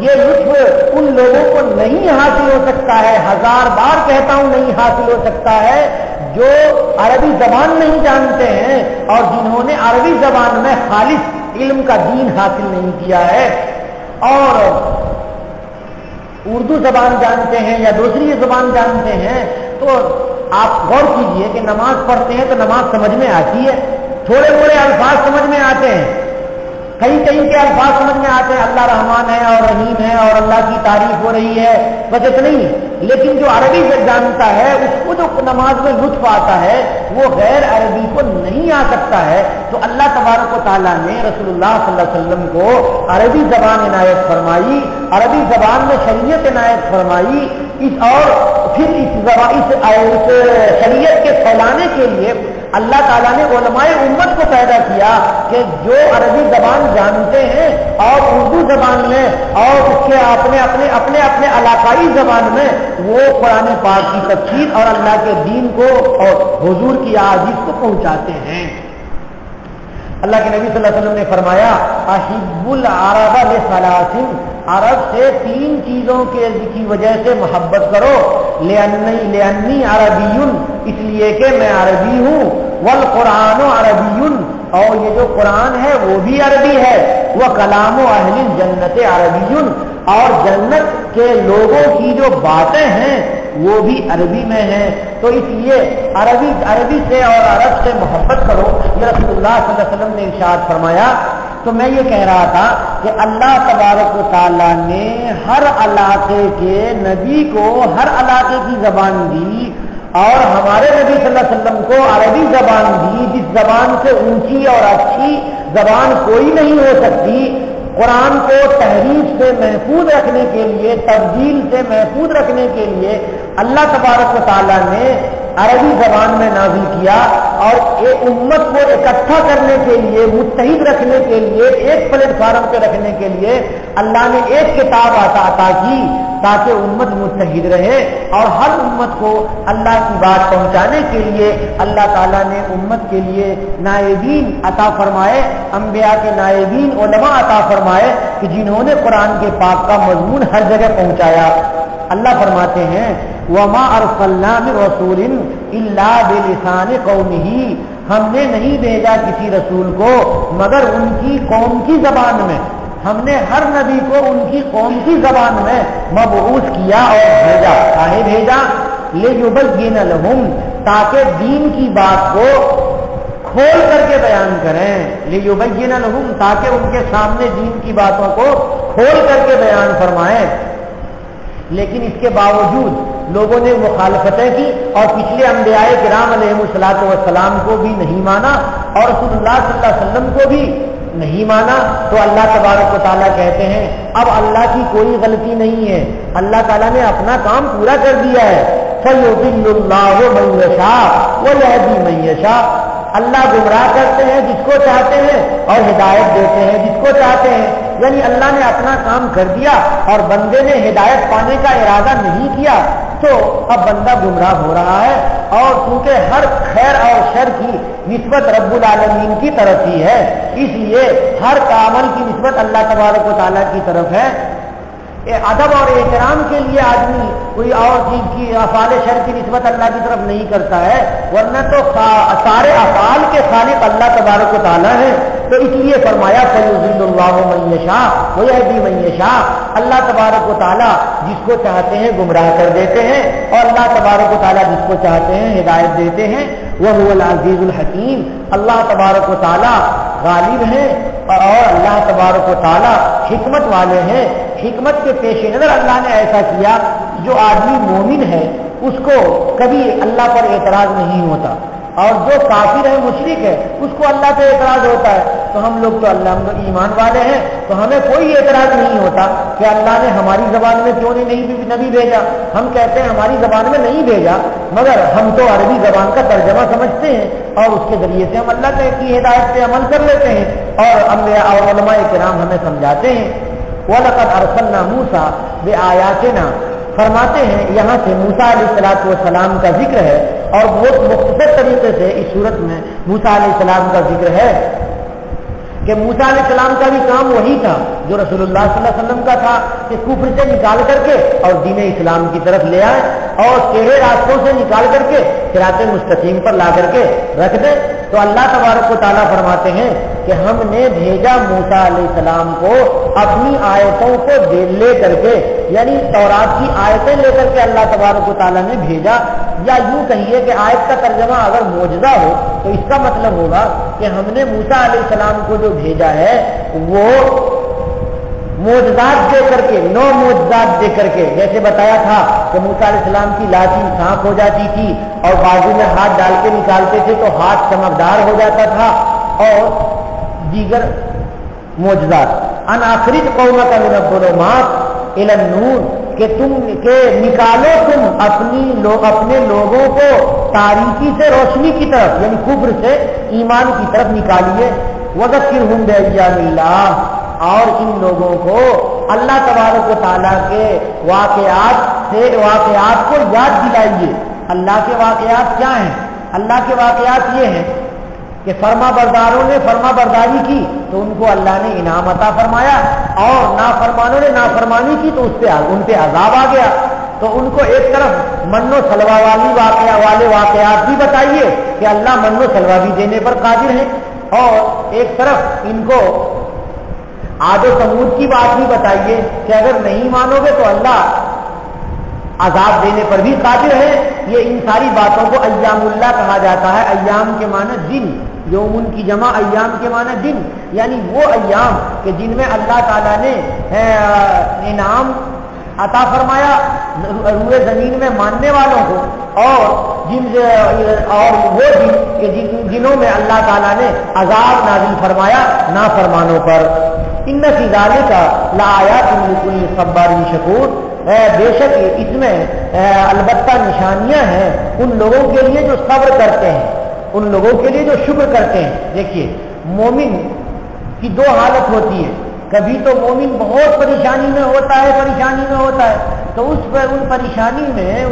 یہ لطف ان لوگوں کو نہیں حاصل ہو سکتا ہے، 1000 بار کہتا ہوں نہیں حاصل ہو سکتا ہے، جو عربی زبان نہیں جانتے ہیں اور جنہوں نے عربی زبان میں خالص علم کا دین حاصل نہیں کیا ہے اور اردو زبان جانتے ہیں یا دوسری زبان جانتے ہیں. تو آپ غور کیجئے کہ نماز پڑھتے ہیں تو نماز سمجھ میں آتی ہے، تھوڑے تھوڑے الفاظ سمجھ میں آتے ہیں، کئی کے الفاظ سمجھ میں آتے ہیں، اللہ رحمان ہے اور رحیم ہے اور اللہ کی تعریف ہو رہی ہے، بس اتنا ہی. لیکن جو عربی سے جانتا ہے اس کو جو نماز میں لطف آتا ہے وہ غیر عربی کو نہیں آ سکتا ہے. تو اللہ تبارک و تعالیٰ نے رسول اللہ صلی اللہ علیہ وسلم کو عربی زبان عنایت فرمائی, عربی زبان میں شریعت عنایت فرمائی, اور پھر اس شریعت کے پھیلانے کے لیے اللہ تعالیٰ نے علماء امت کو پیدا کیا کہ جو عربی زبان جانتے ہیں اور اردو زبان میں اور اس کے اپنے علاقائی زبان میں وہ قرآن پاک کی تفسیر اور اللہ کے دین کو اور حضور کی احادیث کو پہنچاتے ہیں. اللہ کے نبی صلی اللہ علیہ وسلم نے فرمایا احب العرب لثلاث, عرب سے 3 چیزوں کی وجہ سے محبت کرو. لأنی عربی, اس لیے کہ میں عربی ہوں. والقرآن عربی, اور یہ جو قرآن ہے وہ بھی عربی ہے. وکلام اہل الجنت عربی, اور جنت کے لوگوں کی جو باتیں ہیں وہ بھی عربی میں ہیں. تو اس لیے عربی سے اور عرب سے محبت کرو, یہ رسول اللہ صلی اللہ علیہ وسلم نے ارشاد فرمایا. تو میں یہ کہہ رہا تھا کہ اللہ تبارک و تعالیٰ نے ہر علاقے کے نبی کو ہر علاقے کی زبان دی, اور ہمارے نبی صلی اللہ علیہ وسلم کو عربی زبان دی, جس زبان سے اونچی اور اچھی زبان کوئی نہیں ہو سکتی. قرآن کو تحریف سے محفوظ رکھنے کے لیے, تبدیل سے محفوظ رکھنے کے لیے اللہ تبارک و تعالیٰ نے عربی زبان میں نازل کیا, اور ایک امت کو اکٹھا کرنے کے لیے, متحد رکھنے کے لیے, ایک پلیٹ فارم پہ رکھنے کے لیے اللہ نے ایک کتاب عطا کی تاکہ امت متحد رہے. اور ہر امت کو اللہ کی بات پہنچانے کے لیے اللہ تعالیٰ نے امت کے لیے نائبین عطا فرمائے, انبیاء کے نائبین علماء عطا فرمائے کہ جنہوں نے قرآن کے پاک کا مضمون ہر جگہ پہنچایا. اللہ فرماتے ہیں وما ارسلنا من رسول الا بلسان قومه, ہم نے نہیں بھیجا کسی رسول کو مگر ان کی قوم کی زبان میں. ہم نے ہر نبی کو ان کی قوم کی زبان میں مبعوث کیا اور بھیجا. کاہے بھیجا؟ لیبین لہم, تاکہ دین کی بات کو کھول کر کے بیان کریں. لیبین لہم, تاکہ ان کے سامنے دین کی باتوں کو کھول کر کے بیان فرمائیں. لیکن اس کے باوجود لوگوں نے مخالفتیں کی اور پچھلے انبیاء کرام علیہ الصلوۃ والسلام کو بھی نہیں مانا اور رسول اللہ صلی اللہ علیہ وسلم کو بھی نہیں مانا. تو اللہ تبارک و تعالیٰ کہتے ہیں اب اللہ کی کوئی غلطی نہیں ہے, اللہ تعالیٰ نے اپنا کام پورا کر دیا ہے. فَيُضِلُّ اللَّهُ مَن يَشَاءُ وَيَهْدِي مَن يَشَاءُ, اللہ گمراہ کرتے ہیں جس کو چاہتے ہیں اور ہدایت دیتے ہیں جس کو چاہتے ہیں. یعنی اللہ نے اپنا کام کر دیا اور بندے نے ہدایت پانے کا ارادہ نہیں کیا تو اب بندہ گمراہ ہو رہا ہے. اور کیونکہ ہر خیر اور شر کی نسبت رب العالمین کی طرف ہی ہے, اس لیے ہر عمل کی نسبت اللہ تبارک و تعالیٰ کی طرف ہے. ادب اور احترام کے لیے آدمی کوئی اور چیز کی افعال شر کی نسبت اللہ کی طرف نہیں کرتا ہے, ورنہ تو سارے افعال کے خالق اللہ تبارک و تعالیٰ ہیں. تو اس لیے فرمایا فَيُضِلُّ اللَّهُ مَن يَشَاءُ وَيَهْدِي مَن يَشَاءُ, اللہ تبارک و تعالیٰ جس کو چاہتے ہیں گمراہ کر دیتے ہیں اور اللہ تبارک و تعالیٰ جس کو چاہتے ہیں ہدایت دیتے ہیں. وَهُوَ الْعَزِيزُ الْحَكِيمُ, اللہ تبارک و تعالیٰ غالب ہیں اور اللہ تبارک و تعالیٰ حکمت والے ہیں. حکمت کے پیش نظر اللہ نے ایسا کیا, جو آدمی مومن ہے اس کو کبھی اللہ پر اعتراض نہیں ہوتا, اور جو کافر ہے مشرک ہے اس کو اللہ پہ اعتراض ہوتا ہے. تو ہم لوگ تو اللہ ایمان والے ہیں تو ہمیں کوئی اعتراض نہیں ہوتا کہ اللہ نے ہماری زبان میں کیوں نہیں نبی بھیجا. ہم کہتے ہیں ہماری زبان میں نہیں بھیجا مگر ہم تو عربی زبان کا ترجمہ سمجھتے ہیں اور اس کے ذریعے سے ہم اللہ کی ہدایت پہ عمل کر لیتے ہیں اور انبیاء اور علماء کرام ہمیں سمجھاتے ہیں. وَلَقَدْ أَرْسَلْنَا مُوسَىٰ بِآيَاتِنَا, فرماتے ہیں یہاں سے موسیٰ علیہ السلام کا ذکر ہے اور بہت مختصر طریقے سے اس صورت میں موسیٰ علیہ السلام کا ذکر ہے کہ موسیٰ علیہ السلام کا بھی کام وہی تھا جو رسول اللہ صلی اللہ علیہ وسلم کا تھا کہ کفر سے نکال کر کے اور دین اسلام کی طرف لے آئے اور ٹیڑھے راستوں سے نکال کر کے صراط مستقیم پر لا کر کے رکھ دیں. تو اللہ تبارک و تعالیٰ فرماتے ہیں کہ ہم نے بھیجا موسیٰ علیہ السلام کو اپنی آیتوں کو لے کر کے, یعنی تورات کی آیتیں لے کر کے اللہ تبارک و تعالیٰ نے بھیجا. یا یوں کہیے کہ آیت کا ترجمہ اگر معجزہ ہو تو اس کا مطلب ہوگا کہ ہم نے موسیٰ علیہ السلام کو جو بھیجا ہے وہ معجزات دے کر کے، 9 معجزات دے کر کے، جیسے بتایا تھا کہ موسیٰ علیہ السلام کی لاٹھی سانپ ہو جاتی تھی اور بازو میں ہاتھ ڈال کے نکالتے تھے تو ہاتھ چمکدار ہو جاتا تھا، اور دیگر معجزات۔ ان اخرج قومک من الظلمات الی النور، کہ نکالو تم اپنے لوگوں کو تاریکی سے روشنی کی طرف، یعنی کفر سے ایمان کی طرف نکالیے۔ وذکرہم بایام اللہ، اور ان لوگوں کو اللہ تبارک و تعالیٰ کے واقعات کو یاد دلائیے۔ اللہ کے واقعات کیا ہیں؟ اللہ کے واقعات یہ ہیں کہ فرما برداروں نے فرما برداری کی تو ان کو اللہ نے انعام عطا فرمایا، اور نافرمانوں نے نافرمانی کی تو ان پہ عذاب آ گیا۔ تو ان کو ایک طرف من و سلوا والے واقعات بھی بتائیے کہ اللہ من و سلوا بھی دینے پر قادر ہے، اور ایک طرف ان کو عاد و ثمود کی بات بھی بتائیے کہ اگر نہیں مانو گے تو اللہ عذاب دینے پر بھی قادر ہے۔ یہ ان ساری باتوں کو ایام اللہ کہا جاتا ہے۔ ایام کے معنی دن، یومن کی جمع ایام کے معنی دن، یعنی وہ ایام کہ جن میں اللہ تعالیٰ نے انعام عطا فرمایا روئے زمین میں ماننے والوں کو، اور وہ دن کہ جنوں میں اللہ تعالیٰ نے عذاب نازل فرمایا نافرمانوں پر۔ ان فی ذالک لآیات لکل صبار شکور، بے شک اس میں البتہ نشانیاں ہیں ان لوگوں کے لیے جو صبر کرتے ہیں، ان لوگوں کے لیے جو شکر کرتے ہیں۔ دیکھیے مومن کی 2 حالت ہوتی ہے، کبھی تو مومن بہت پریشانی میں ہوتا ہے تو ان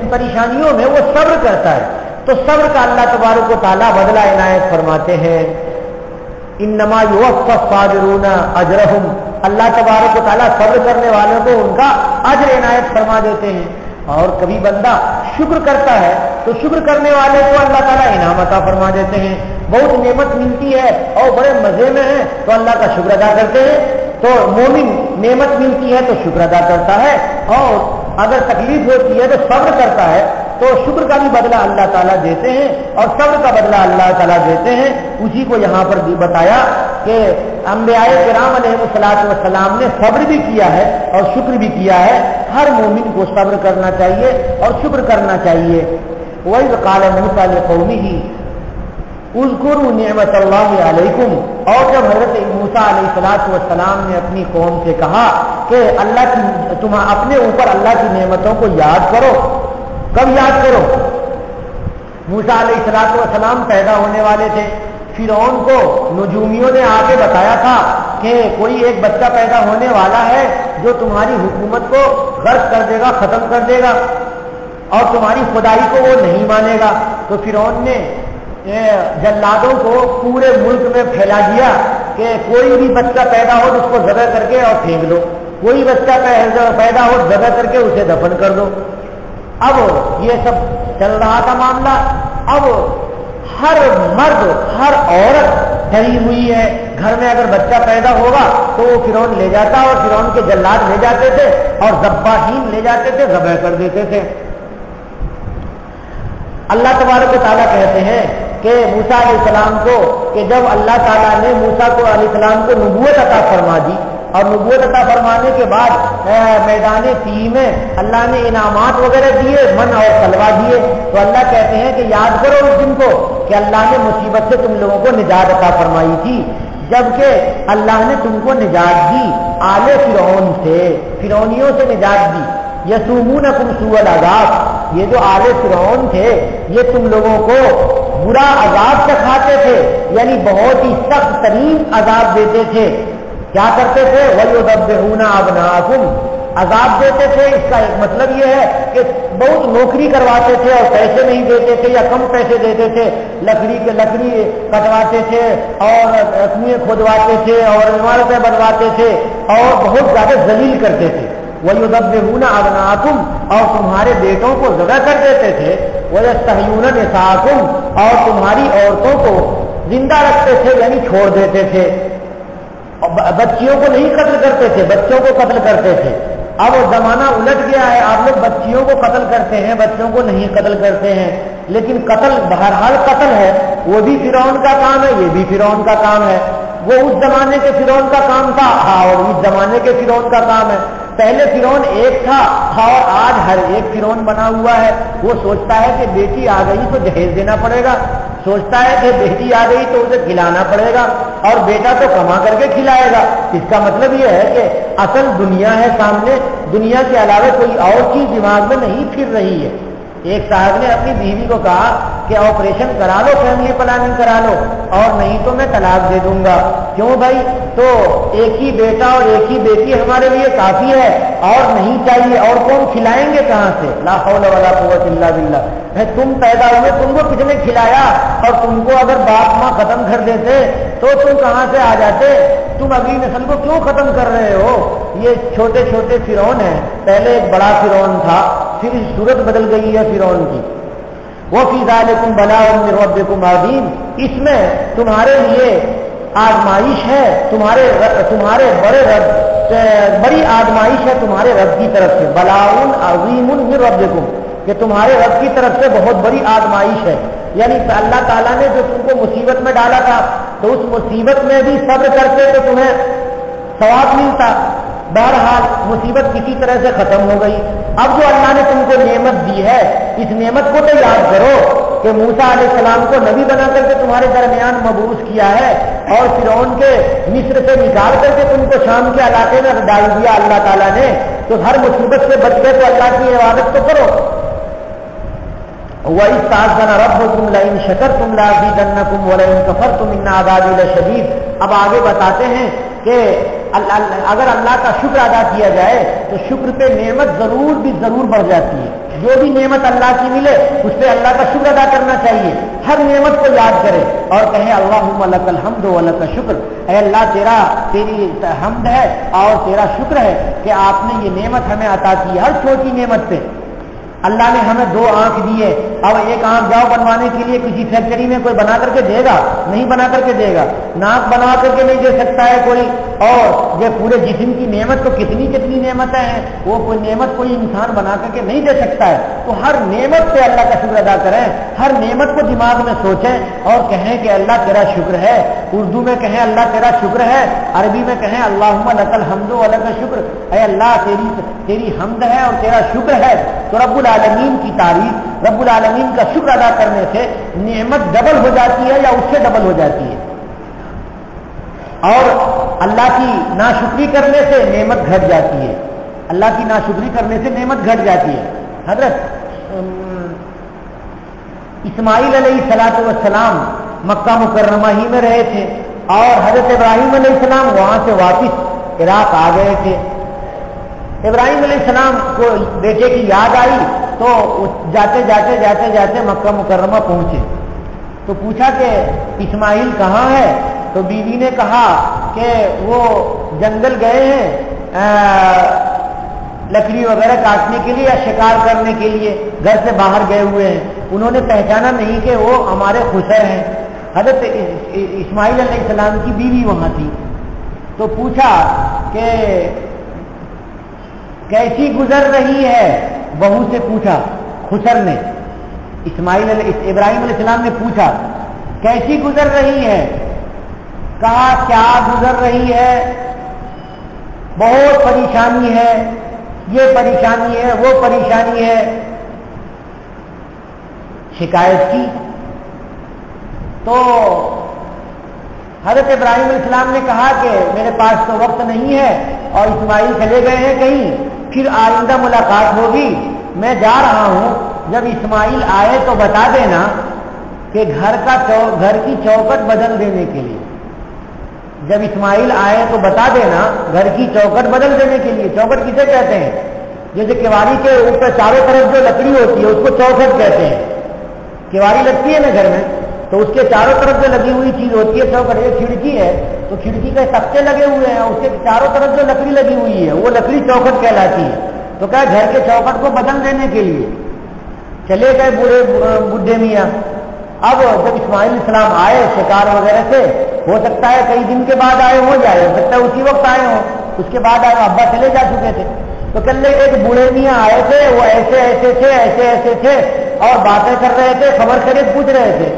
پریشانیوں میں وہ صبر کرتا ہے، تو صبر کا اللہ تبارک و تعالیٰ بدلہ عنایت فرماتے ہیں۔ انما یوفی الصابرون اجرہم، اللہ تبارک و تعالیٰ صبر کرنے والوں کو ان کا اجر عنایت فرما دیتے ہیں۔ اور کبھی بندہ شکر کرتا ہے تو شکر کرنے والے کو اللہ تعالیٰ انعام عطا فرما دیتے ہیں۔ بہت نعمت ملتی ہے اور بڑے مزے میں ہے تو اللہ کا شکر ادا کرتے ہیں، تو مومن نعمت ملتی ہے تو شکر ادا کرتا ہے، اور اگر تکلیف ہوتی ہے تو صبر کرتا ہے، تو شکر کا بھی بدلہ اللہ تعالیٰ دیتے ہیں اور صبر کا بدلہ اللہ تعالیٰ دیتے ہیں۔ اسی کو یہاں پر بھی بتایا کہ انبیاء کرام علیہ الصلوۃ والسلام نے صبر بھی کیا ہے اور شکر بھی کیا ہے۔ ہر مومن کو صبر کرنا چاہیے اور شکر کرنا چاہیے۔ وَإِذْ قَالَ مُوسَىٰ لِقَوْمِهِ اذْكُرُوا نِعْمَتَ اللَّهِ عَلَيْكُمْ، اور جب حضرت موسیٰ علیہ الصلوۃ والسلام نے اپنی قوم سے کہا کہ تم اپنے اوپر اللہ کی نعمتوں کو یاد کرو۔ کب یاد کرو؟ موسیٰ علیہ الصلوۃ والسلام پیدا ہونے والے تھے، فرعون کو نجومیوں نے آ کے بتایا تھا کہ کوئی ایک بچہ پیدا ہونے والا ہے جو تمہاری حکومت کو غرق کر دے گا، ختم کر دے گا، اور تمہاری خدائی کو وہ نہیں مانے گا۔ تو فرعون نے جلادوں کو پورے ملک میں پھیلا دیا کہ کوئی بھی بچہ پیدا ہو اس کو ذبح کر کے اور پھینک دو، کوئی بچہ پیدا ہو ذبح کر کے اسے دفن کر دو۔ اب یہ سب چل رہا تھا معاملہ۔ اب ہر مرد ہر عورت ڈری ہوئی ہے، گھر میں اگر بچہ پیدا ہوگا تو وہ فرعون لے جاتا اور فرعون کے جلاد لے جاتے تھے اور ذباحین لے جاتے تھے، ذبح کر دیتے تھے۔ اللہ تبارک و تعالیٰ کہتے ہیں کہ موسیٰ علیہ السلام کو کہ جب اللہ تعالیٰ نے موسیٰ علیہ السلام کو نبوت عطا فرما دی، اور نبوت عطا فرمانے کے بعد میدان طی میں اللہ نے انعامات وغیرہ دیے، من اور سلوا دیے، تو اللہ کہتے ہیں کہ یاد کرو اس دن کو کہ اللہ نے مصیبت سے تم لوگوں کو نجات عطا فرمائی تھی، جبکہ اللہ نے تم کو نجات دی آل فرعون سے، فرعونیوں سے نجات دی۔ یسومونکم سوء العذاب، یہ جو آل فرعون تھے یہ تم لوگوں کو برا عذاب چکھاتے تھے، یعنی بہت ہی سخت ترین عذاب دیتے تھے۔ کیا کرتے تھے؟ وَيُذَبِّحُونَ أَبْنَاءَكُمْ، عذاب دیتے تھے۔ اس کا ایک مطلب یہ ہے کہ بہت نوکری کرواتے تھے اور پیسے نہیں دیتے تھے یا کم پیسے دیتے تھے، لکڑی کٹواتے تھے اور کنویں کھودواتے تھے اور عمارتیں بنواتے تھے اور بہت زیادہ ذلیل کرتے تھے۔ وَيُذَبِّحُونَ أَبْنَاءَكُمْ، اور تمہارے بیٹوں کو ذبح کر دیتے تھے۔ وَيَسْتَحْيُونَ نِسَاءَكُمْ، اور تمہاری عورتوں کو زندہ رکھتے تھے یعنی چھوڑ دیتے تھے، بچیوں کو نہیں قتل کرتے تھے، بچوں کو قتل کرتے تھے۔ اب زمانہ الٹ گیا ہے، آپ لوگ بچیوں کو قتل کرتے ہیں، بچوں کو نہیں قتل کرتے ہیں، لیکن قتل بہرحال قتل ہے، وہ بھی فرعون کا کام ہے، یہ بھی فرعون کا کام ہے۔ وہ اس زمانے کے فرعون کا کام تھا اور اس زمانے کے فرعون کا کام ہے. پہلے فرعون ایک تھا اور آج ہر ایک فرعون بنا ہوا ہے. وہ سوچتا ہے کہ بیٹی آ گئی تو جہیز دینا پڑے گا، سوچتا ہے کہ بیٹی آ گئی تو اسے کھلانا پڑے گا اور بیٹا تو کما کر کے کھلائے گا. اس کا مطلب یہ ہے کہ اصل دنیا ہے سامنے، دنیا کے علاوہ کوئی اور چیز دماغ میں نہیں پھر رہی ہے. ایک صاحب نے اپنی بیوی کو کہا کہ آپریشن کرا لو، فیملی پلاننگ کرا لو، اور نہیں تو میں طلاق دے دوں گا. کیوں بھائی؟ تو ایک ہی بیٹا اور ایک ہی بیٹی ہمارے لیے کافی ہے اور نہیں چاہیے، اور کون کھلائیں گے کہاں سے؟ لا حول ولا قوت الا باللہ. تم پیدا ہوئے، تم کو کس نے کھلایا؟ اور تم کو اگر باپ ماں ختم کر دیتے تو تم کہاں سے آ جاتے؟ تم اگلی نسل کو کیوں ختم کر رہے ہو؟ یہ چھوٹے چھوٹے فرعون ہیں. پہلے ایک بڑا فرعون تھا، پھر صورت بدل گئی ہے فرعون کی. وَفِي ذَلِكُمْ بَلَاءٌ مِّن رَّبِّكُمْ عَظِيمٌ. اس میں تمہارے لیے آزمائش ہے، تمہارے بڑی آزمائش ہے تمہارے رب کی طرف سے. بلاء عظیم من ربکم، کہ تمہارے رب کی طرف سے بہت بڑی آزمائش ہے. یعنی اللہ تعالیٰ نے جو تم کو مصیبت میں ڈالا تھا تو اس مصیبت میں بھی صبر کرتے تو تمہیں ثواب ملتا. بہرحال مصیبت کسی طرح سے ختم ہو گئی. اب جو اللہ نے تم کو نعمت دی ہے، اس نعمت کو تو یاد کرو کہ موسیٰ علیہ السلام کو نبی بنا کر کے تمہارے درمیان مبعوث کیا ہے اور فرعون کے مصر سے نکال کر کے تم کو شام کے علاقے میں ڈال دیا اللہ تعالیٰ نے. تو ہر مصیبت سے بچ گئے تو اللہ کی عبادت تو کرو. وَإِذْ تَعَذَّنَ رَبُّكُمْ لَئِن شَكَرْتُمْ لَأَزِيدَنَّكُمْ وَلَئِن كَفَرْتُمْ إِنَّ عَذَابِي لَشَدِيدٌ. اب آگے بتاتے ہیں کہ اگر اللہ کا شکر ادا کیا جائے تو شکر پہ نعمت ضرور بڑھ جاتی ہے. جو بھی نعمت اللہ کی ملے اس پہ اللہ کا شکر ادا کرنا چاہیے. ہر نعمت کو یاد کرے اور کہے اللہم لک الحمد ولک الشکر. اے اللہ تیری حمد ہے اور تیرا شکر ہے کہ آپ نے یہ نعمت ہمیں عطا کی. ہر چھوٹی نعمت پہ اللہ نے ہمیں 2 آنکھ دی ہے. اب ایک آنکھ جاؤ بنوانے کے لیے کسی فیکٹری میں کوئی بنا کر کے دے گا؟ نہیں بنا کر کے دے گا. ناک بنا کر کے نہیں دے سکتا ہے کوئی. اور یہ پورے جسم کی نعمت تو کتنی نعمتیں ہیں، وہ کوئی نعمت کوئی انسان بنا کر کے نہیں دے سکتا ہے. تو ہر نعمت پہ اللہ کا شکر ادا کریں، ہر نعمت کو دماغ میں سوچیں اور کہیں کہ اللہ تیرا شکر ہے. اردو میں کہیں اللہ تیرا شکر ہے، عربی میں کہیں اللہم لک الحمد ولک الشکر. اے اللہ تیری حمد ہے اور تیرا شکر ہے. تو رب العالمین کی تعریف، رب العالمین کا شکر ادا کرنے سے نعمت ڈبل ہو جاتی ہے یا اس سے ڈبل ہو جاتی ہے، اور اللہ کی ناشکری کرنے سے نعمت گھٹ جاتی ہے. اللہ کی ناشکری کرنے سے نعمت گھٹ جاتی ہے. حضرت اسماعیل علیہ السلام مکہ مکرمہ ہی میں رہے تھے اور حضرت ابراہیم علیہ السلام وہاں سے واپس عراق آ گئے تھے. ابراہیم علیہ السلام کو بیٹے کی یاد آئی تو جاتے جاتے مکہ مکرمہ پہنچے تو پوچھا کہ اسماعیل کہاں ہے؟ تو بیوی نے کہا کہ وہ جنگل گئے ہیں لکڑی وغیرہ کاٹنے کے لیے یا شکار کرنے کے لیے، گھر سے باہر گئے ہوئے ہیں. انہوں نے پہچانا نہیں کہ وہ ہمارے خسر ہیں. حضرت اسماعیل علیہ السلام کی بیوی وہاں تھی تو پوچھا کہ کیسی گزر رہی ہے؟ بہو سے پوچھا خسر نے. ابراہیم علیہ السلام نے پوچھا کیسی گزر رہی ہے؟ کہا کیا گزر رہی ہے؟ بہت پریشانی ہے، یہ پریشانی ہے، وہ پریشانی ہے. شکایت کی تو حضرت ابراہیم علیہ السلام نے کہا کہ میرے پاس تو وقت نہیں ہے اور اسماعیل چلے گئے ہیں کہیں، پھر آئندہ ملاقات ہوگی. میں جا رہا ہوں، جب اسماعیل آئے تو بتا دینا کہ گھر کی چوکٹ بدل دینے کے لیے. جب اسماعیل آئے تو بتا دینا گھر کی چوکٹ بدل دینے کے لیے. چوکٹ کسے کہتے ہیں؟ جیسے کیواری کے اوپر چاروں طرف جو لکڑی ہوتی ہے اس کو چوکٹ کہتے ہیں. کیواری لگتی ہے نا گھر میں تو اس کے چاروں طرف جو لگی ہوئی چیز ہوتی ہے چوکٹ. ایک کھڑکی ہے تو کھڑکی کے تختے لگے ہوئے ہیں، اس کے چاروں طرف جو لکڑی لگی ہوئی ہے وہ لکڑی چوکٹ کہلاتی ہے. تو کیا گھر کے چوکٹ کو بدل دینے کے لیے چلے گئے بوڑھے میاں. اب جب اسماعیل السلام آئے شکار وغیرہ سے، ہو سکتا ہے کئی دن کے بعد آئے ہو جائے، ہو سکتا ہے اسی وقت آئے ہوں، اس کے بعد آئے ابا چلے جا چکے تھے. تو کل ایک بوڑھے میاں آئے تھے، وہ ایسے تھے اور باتیں کر رہے تھے، خبر خرید پوچھ رہے تھے.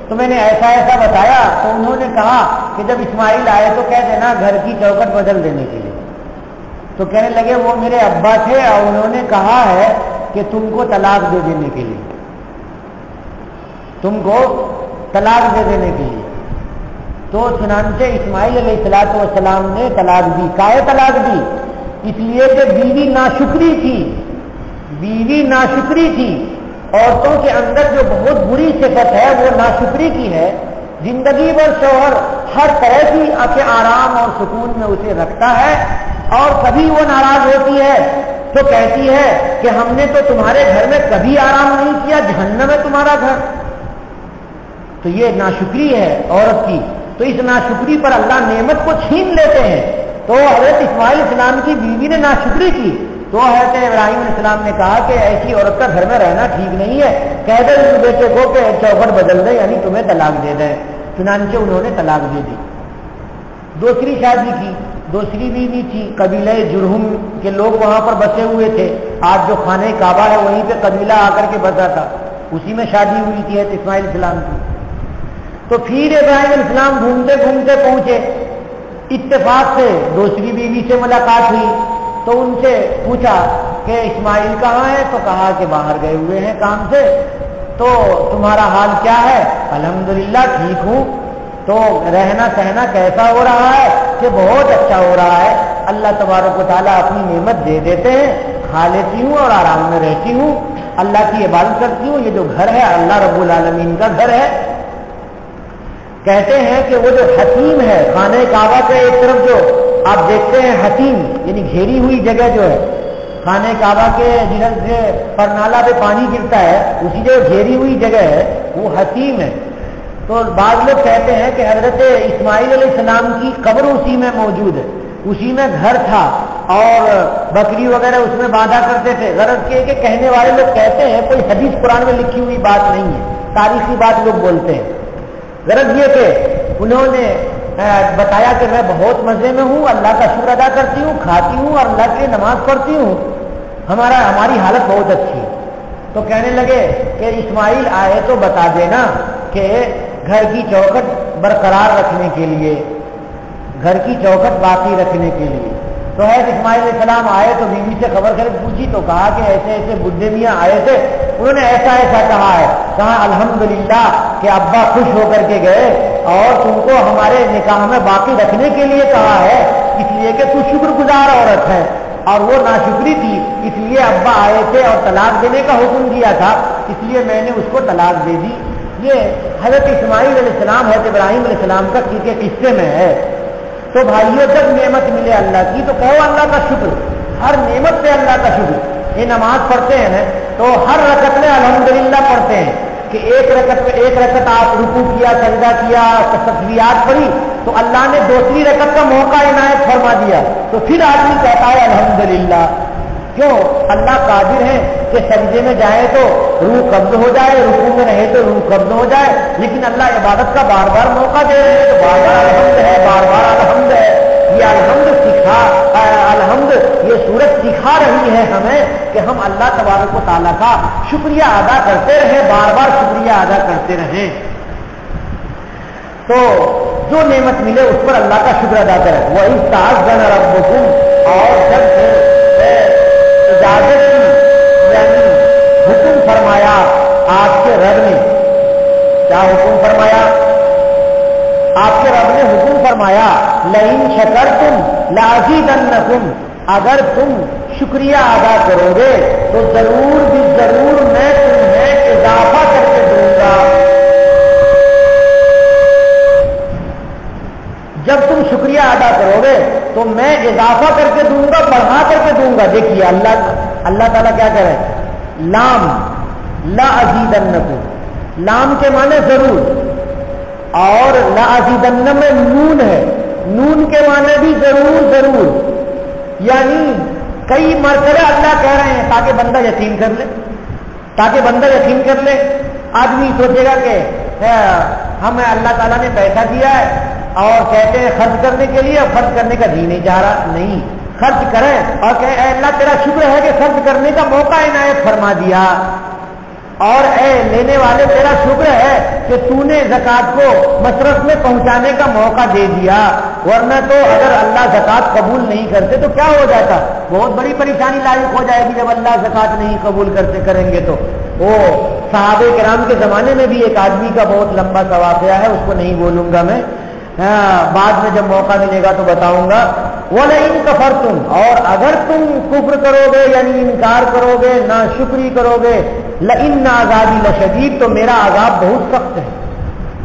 تو میں نے ایسا بتایا تو انہوں نے کہا کہ جب اسماعیل آئے تو کہہ دینا گھر کی چوکھٹ بدل دینے کے لیے. تو کہنے لگے وہ میرے ابا تھے اور انہوں نے کہا ہے کہ تم کو طلاق دے دینے کے لیے، تم کو طلاق دے دینے کے لیے. تو چنانچہ اسماعیل علیہ السلام نے طلاق دی. کاہے طلاق دی؟ اس لیے کہ بیوی ناشکری تھی. بیوی ناشکری تھی. عورتوں کے اندر جو بہت بری صفت ہے وہ ناشکری کی ہے. زندگی بھر شوہر ہر طرح کی آرام اور سکون میں اسے رکھتا ہے اور کبھی وہ ناراض ہوتی ہے تو کہتی ہے کہ ہم نے تو تمہارے گھر میں کبھی آرام نہیں کیا، جہنم ہے تمہارا گھر. تو یہ ناشکری ہے عورت کی. تو اس ناشکری پر اللہ نعمت کو چھین لیتے ہیں. تو حضرت اسماعیل السلام کی بیوی نے ناشکری کی تو حضرت ابراہیم علیہ السلام نے کہا کہ ایسی عورت کا گھر میں رہنا ٹھیک نہیں ہے، کہہ دے اس بیٹے کو کہ چوکھٹ بدل دے، یعنی تمہیں طلاق دے دیں. چنانچہ انہوں نے طلاق دے دی. دوسری شادی کی. دوسری بیوی تھی قبیلہ جرہم کے لوگ وہاں پر بسے ہوئے تھے. آج جو خانہ کعبہ ہے وہیں پہ قبیلہ آ کر کے بسا تھا، اسی میں شادی ہوئی تھی اسماعیل السلام کی. تو پھر ابراہیم علیہ السلام گھومتے گھومتے پہنچے. اتفاق سے دوسری بیوی سے ملاقات ہوئی تو ان سے پوچھا کہ اسماعیل کہاں ہے؟ تو کہا کہ باہر گئے ہوئے ہیں کام سے. تو تمہارا حال کیا ہے؟ الحمدللہ ٹھیک ہوں. تو رہنا سہنا کیسا ہو رہا ہے؟ کہ بہت اچھا ہو رہا ہے. اللہ تبارک و تعالیٰ اپنی نعمت دے دیتے ہیں، کھا لیتی ہوں اور آرام میں رہتی ہوں، اللہ کی عبادت کرتی ہوں. یہ جو گھر ہے اللہ رب العالمین کا گھر ہے. کہتے ہیں کہ وہ جو حتیم ہے خانہ کعبہ کے ایک طرف جو آپ دیکھتے ہیں حتیم یعنی گھیری ہوئی جگہ جو ہے خانہ کعبہ کے جدھر سے پرنالہ پہ پانی گرتا ہے اسی جو گھیری ہوئی جگہ ہے وہ حتیم ہے. تو بعض لوگ کہتے ہیں کہ حضرت اسماعیل علیہ السلام کی قبر اسی میں موجود ہے، اسی میں گھر تھا اور بکری وغیرہ اس میں باندھا کرتے تھے. غرض کے کہ کہنے والے لوگ کہتے ہیں کوئی حدیث قرآن میں لکھی ہوئی بات نہیں ہے، تاریخی بات لوگ بولتے ہیں. غرض یہ کہ انہوں نے بتایا کہ میں بہت مزے میں ہوں، اللہ کا شکر ادا کرتی ہوں، کھاتی ہوں اور اللہ کی نماز پڑھتی ہوں، ہماری حالت بہت اچھی ہے. تو کہنے لگے کہ اسماعیل آئے تو بتا دینا کہ گھر کی چوکھٹ برقرار رکھنے کے لیے، گھر کی چوکھٹ باقی رکھنے کے لیے. تو حضرت اسماعیل علیہ السلام آئے تو بیوی سے خبر خبر پوچھی تو کہا کہ ایسے ایسے بڈھے میاں آئے تھے، انہوں نے ایسا ایسا کہا ہے. کہا الحمدللہ کہ ابا خوش ہو کر کے گئے اور تم کو ہمارے نکاح میں باقی رکھنے کے لیے کہا ہے، اس لیے کہ تو شکر گزار عورت ہے اور وہ ناشکری تھی، اس لیے ابا آئے تھے اور طلاق دینے کا حکم دیا تھا، اس لیے میں نے اس کو طلاق دے دی. یہ حضرت اسماعیل علیہ السلام حضرت ابراہیم علیہ السلام کا قصے میں ہے. تو بھائیوں جب نعمت ملے اللہ کی تو کہو اللہ کا شکر، ہر نعمت پہ اللہ کا شکر. یہ نماز پڑھتے ہیں نا تو ہر رکعت میں الحمدللہ پڑھتے ہیں کہ ایک رکعت آپ رکوع کیا، سجدہ کیا، تسبیحات پڑھی تو اللہ نے دوسری رکعت کا موقع عنایت فرما دیا تو پھر آدمی کہتا ہے الحمدللہ. کیوں؟ اللہ قادر ہے کہ سجدے میں جائے تو روح قبض ہو جائے، رکوع میں رہے تو روح قبض ہو جائے، لیکن اللہ عبادت کا بار بار موقع دے رہے ہیں تو بار بار الحمد ہے، بار بار الحمد ہے. یہ الحمد یہ سورت سکھا رہی ہے ہمیں کہ ہم اللہ تبارک و تعالیٰ کا شکریہ ادا کرتے رہیں، بار بار شکریہ ادا کرتے رہیں. تو جو نعمت ملے اس پر اللہ کا شکر ادا کریں. وَإِذْ تَعَذَّنَ رَبُّكُمْ، اور جب اجازت کی یعنی حکم فرمایا آپ کے رب نے. کیا حکم فرمایا؟ آپ کے رب نے حکم فرمایا لئن شکرتم لازیدنکم، اگر تم شکریہ ادا کرو گے تو ضرور بھی ضرور میں تمہیں اضافہ کر کے دوں گا. جب تم شکریہ ادا کرو گے تو میں اضافہ کر کے دوں گا، بڑھا کر کے دوں گا. دیکھیے اللہ تعالیٰ کیا کہہ رہے ہیں؟ لام لا ازیدنکم، لام کے معنی ضرور، اور لا ازیدن میں نون ہے، نون کے معنی بھی ضرور ضرور، یعنی کئی مرتبہ اللہ کہہ رہے ہیں تاکہ بندہ یقین کر لے، تاکہ بندہ یقین کر لے. آدمی سوچے گا کہ ہمیں اللہ تعالیٰ نے پیسہ دیا ہے اور کہتے ہیں خرچ کرنے کے لیے، خرچ کرنے کا جی نہیں چاہ رہا. نہیں، خرچ کریں اور کہ اے اللہ تیرا شکر ہے کہ خرچ کرنے کا موقع عنایت فرما دیا. اور اے لینے والے تیرا شکر ہے کہ تو نے زکات کو مصرف میں پہنچانے کا موقع دے دیا، ورنہ تو اگر اللہ زکات قبول نہیں کرتے تو کیا ہو جاتا، بہت بڑی پریشانی لاحق ہو جائے گی جب اللہ زکات نہیں قبول کریں گے تو۔ وہ صحابہ کرام کے زمانے میں بھی ایک آدمی کا بہت لمبا سا واقعہ ہے، اس کو نہیں بولوں گا میں، بعد میں جب موقع ملے گا تو بتاؤں گا۔ وَلَئِن كَفَرْتُمْ، اور اگر تم کفر کرو گے یعنی انکار کرو گے، ناشکری کرو گے، لَإِنَّ عَذَابِي لَشَدِيدٌ، تو میرا عذاب بہت سخت ہے،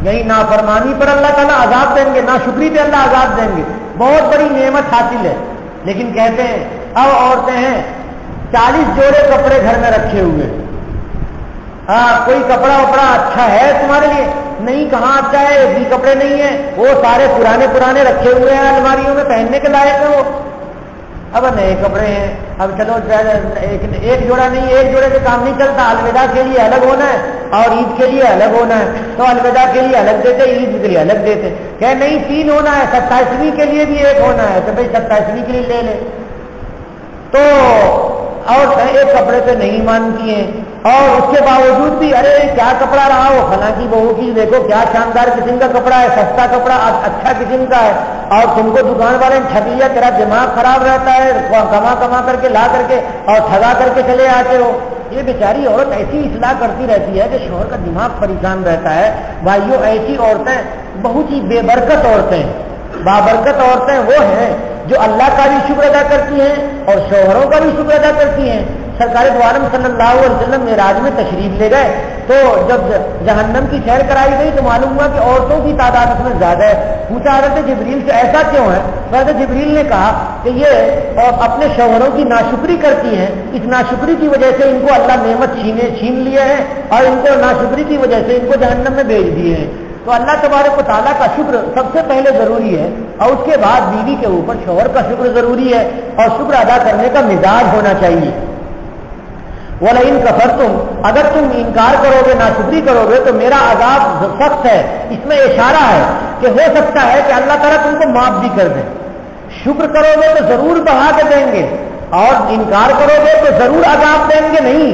یعنی نافرمانی پر اللہ تعالیٰ عذاب دیں گے، ناشکری پہ اللہ عذاب دیں گے، بہت بڑی نعمت حاصل ہے۔ لیکن کہتے ہیں اب عورتیں ہیں 40 جوڑے کپڑے گھر میں رکھے ہوئے، کوئی کپڑا وپڑا اچھا ہے تمہارے لیے؟ نہیں، کہاں اچھا ہے، ایک بھی کپڑے نہیں ہیں، وہ سارے پرانے رکھے ہوئے ہیں الماریوں میں، پہننے کے لائق ہیں وہ۔ اب نئے کپڑے ہیں، اب چلو ایک جوڑا نہیں، ایک جوڑے سے کام نہیں چلتا، الوداع کے لیے الگ ہونا ہے اور عید کے لیے الگ ہونا ہے، تو الوداع کے لیے الگ دیتے، عید کے لیے الگ دیتے، کہ نہیں 3 ہونا ہے، 27ویں کے لیے بھی ایک ہونا ہے، تو بھائی 27ویں کے لیے لے لے۔ تو اور ایک کپڑے پہ نہیں مانتی ہیں، اور اس کے باوجود بھی ارے کیا کپڑا رہا ہو، فلاں کی بہو کی دیکھو کیا شاندار قسم کا کپڑا ہے، سستا کپڑا اچھا قسم کا ہے، اور تم کو دکان والے نے ٹھگ لیا، تیرا دماغ خراب رہتا ہے، کما کر کے لا کر کے اور ٹھگا کر کے چلے آتے ہو۔ یہ بیچاری عورت ایسی اصلاح کرتی رہتی ہے کہ شوہر کا دماغ پریشان رہتا ہے۔ بھائیوں، ایسی عورتیں بہت ہی بے برکت عورتیں، بابرکت عورتیں وہ ہیں جو اللہ کا بھی شکر ادا کرتی ہیں اور شوہروں کا بھی شکر ادا کرتی ہیں۔ سرکار دو عالم صلی اللہ علیہ وسلم معراج میں تشریف لے گئے تو جب جہنم کی سیر کرائی گئی تو معلوم ہوا کہ عورتوں کی تعداد اس میں زیادہ ہے۔ پوچھا حضرت جبریل سے ایسا کیوں ہے؟ حضرت جبریل نے کہا کہ یہ اپنے شوہروں کی ناشکری کرتی ہیں، اس ناشکری کی وجہ سے ان کو اللہ نعمت چھین لیے ہیں اور ان کو ناشکری کی وجہ سے ان کو جہنم میں بھیج دیے ہیں۔ تو اللہ تبارک و تعالیٰ کا شکر سب سے پہلے ضروری ہے، اور اس کے بعد بیوی کے اوپر شوہر کا شکر ضروری ہے، اور شکر ادا کرنے کا مزاج ہونا چاہیے۔ وَلَئِن كَفَرْتُمْ، اگر تم انکار کرو گے، ناشکری کرو گے تو میرا عذاب سخت ہے۔ اس میں اشارہ ہے کہ ہو سکتا ہے کہ اللہ تعالیٰ تم کو معاف بھی کر دے۔ شکر کرو گے تو ضرور بڑھا کے دیں گے، اور انکار کرو گے تو ضرور عذاب دیں گے نہیں۔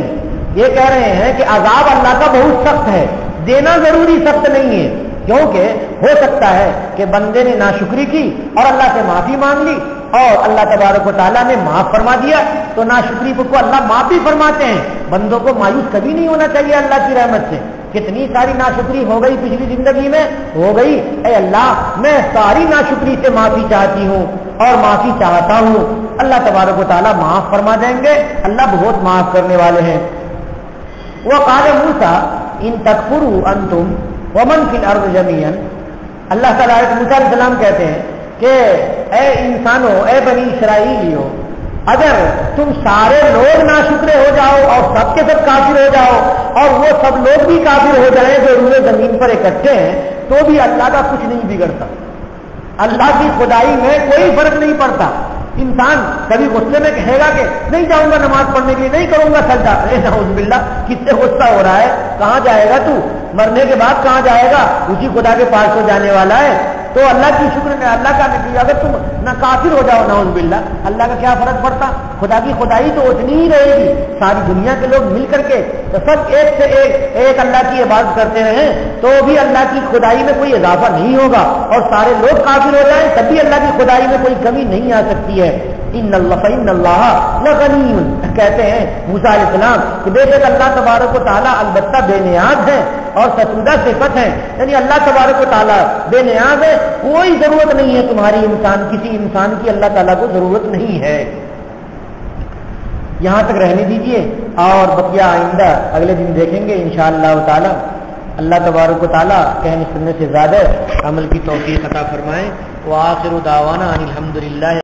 یہ کہہ رہے ہیں کہ عذاب اللہ کا بہت سخت ہے، دینا ضروری سخت نہیں ہے، کیونکہ ہو سکتا ہے کہ بندے نے ناشکری کی اور اللہ سے معافی مانگ لی اور اللہ تبارک و تعالیٰ نے معاف فرما دیا، تو ناشکری کو اللہ معاف بھی فرماتے ہیں۔ بندوں کو مایوس کبھی نہیں ہونا چاہیے اللہ کی رحمت سے۔ کتنی ساری ناشکری ہو گئی پچھلی زندگی میں، ہو گئی، اے اللہ میں ساری ناشکری سے معافی چاہتی ہوں اور معافی چاہتا ہوں، اللہ تبارک و تعالیٰ معاف فرما دیں گے، اللہ بہت معاف کرنے والے ہیں۔ وقال موسیٰ ان تکفروا انتم ومن فی الارض جميعا، اللہ تعالیٰ موسیٰ علیہ السلام کہتے ہیں کہ اے انسانوں، اے بنی اسرائیلیو، اگر تم سارے لوگ ناشکرے ہو جاؤ اور سب کے سب کافر ہو جاؤ اور وہ سب لوگ بھی کافر ہو جائیں جو روئے زمین پر اکٹھے ہیں، تو بھی اللہ کا کچھ نہیں بگڑتا، اللہ کی خدائی میں کوئی فرق نہیں پڑتا۔ انسان کبھی غصے میں کہے گا کہ نہیں جاؤں گا نماز پڑھنے کے لیے، نہیں کروں گا سجدہ، نعوذ باللہ، کس سے غصہ ہو رہا ہے؟ کہاں جائے گا تو؟ مرنے کے بعد کہاں جائے گا؟ اسی خدا کے پاس تو جانے والا ہے۔ تو اللہ کی شکر ہے، اللہ کا نتیجہ اگر تم نہ کافر ہو جاؤ نعوذ باللہ، اللہ کا کیا فرق پڑتا؟ خدا کی خدائی تو اتنی ہی رہے گی، ساری دنیا کے لوگ مل کر کے تو سب ایک سے ایک اللہ کی عبادت کرتے رہیں تو بھی اللہ کی خدائی میں کوئی اضافہ نہیں ہوگا، اور سارے لوگ کافر ہو جائیں تب بھی اللہ کی خدائی میں کوئی کمی نہیں آ سکتی ہے۔ ان اللہ لغنی، کہتے ہیں موسیٰ علیہ السلام کہ بے شک اللہ تبارک و تعالیٰ البتہ بے نیاز ہے اور ستودہ صفت ہے، یعنی اللہ تبارک و تعالیٰ بے نیاز ہے، کوئی ضرورت نہیں ہے تمہاری کسی انسان کی اللہ تعالیٰ کو ضرورت نہیں ہے۔ یہاں تک رہنے دیجئے اور بقیہ آئندہ اگلے دن دیکھیں گے انشاءاللہ تعالیٰ۔ اللہ تبارک و تعالیٰ کہنے سننے سے زیادہ عمل کی توفیق عطا فرمائے۔ وآخر دعوانا ان الحمدللہ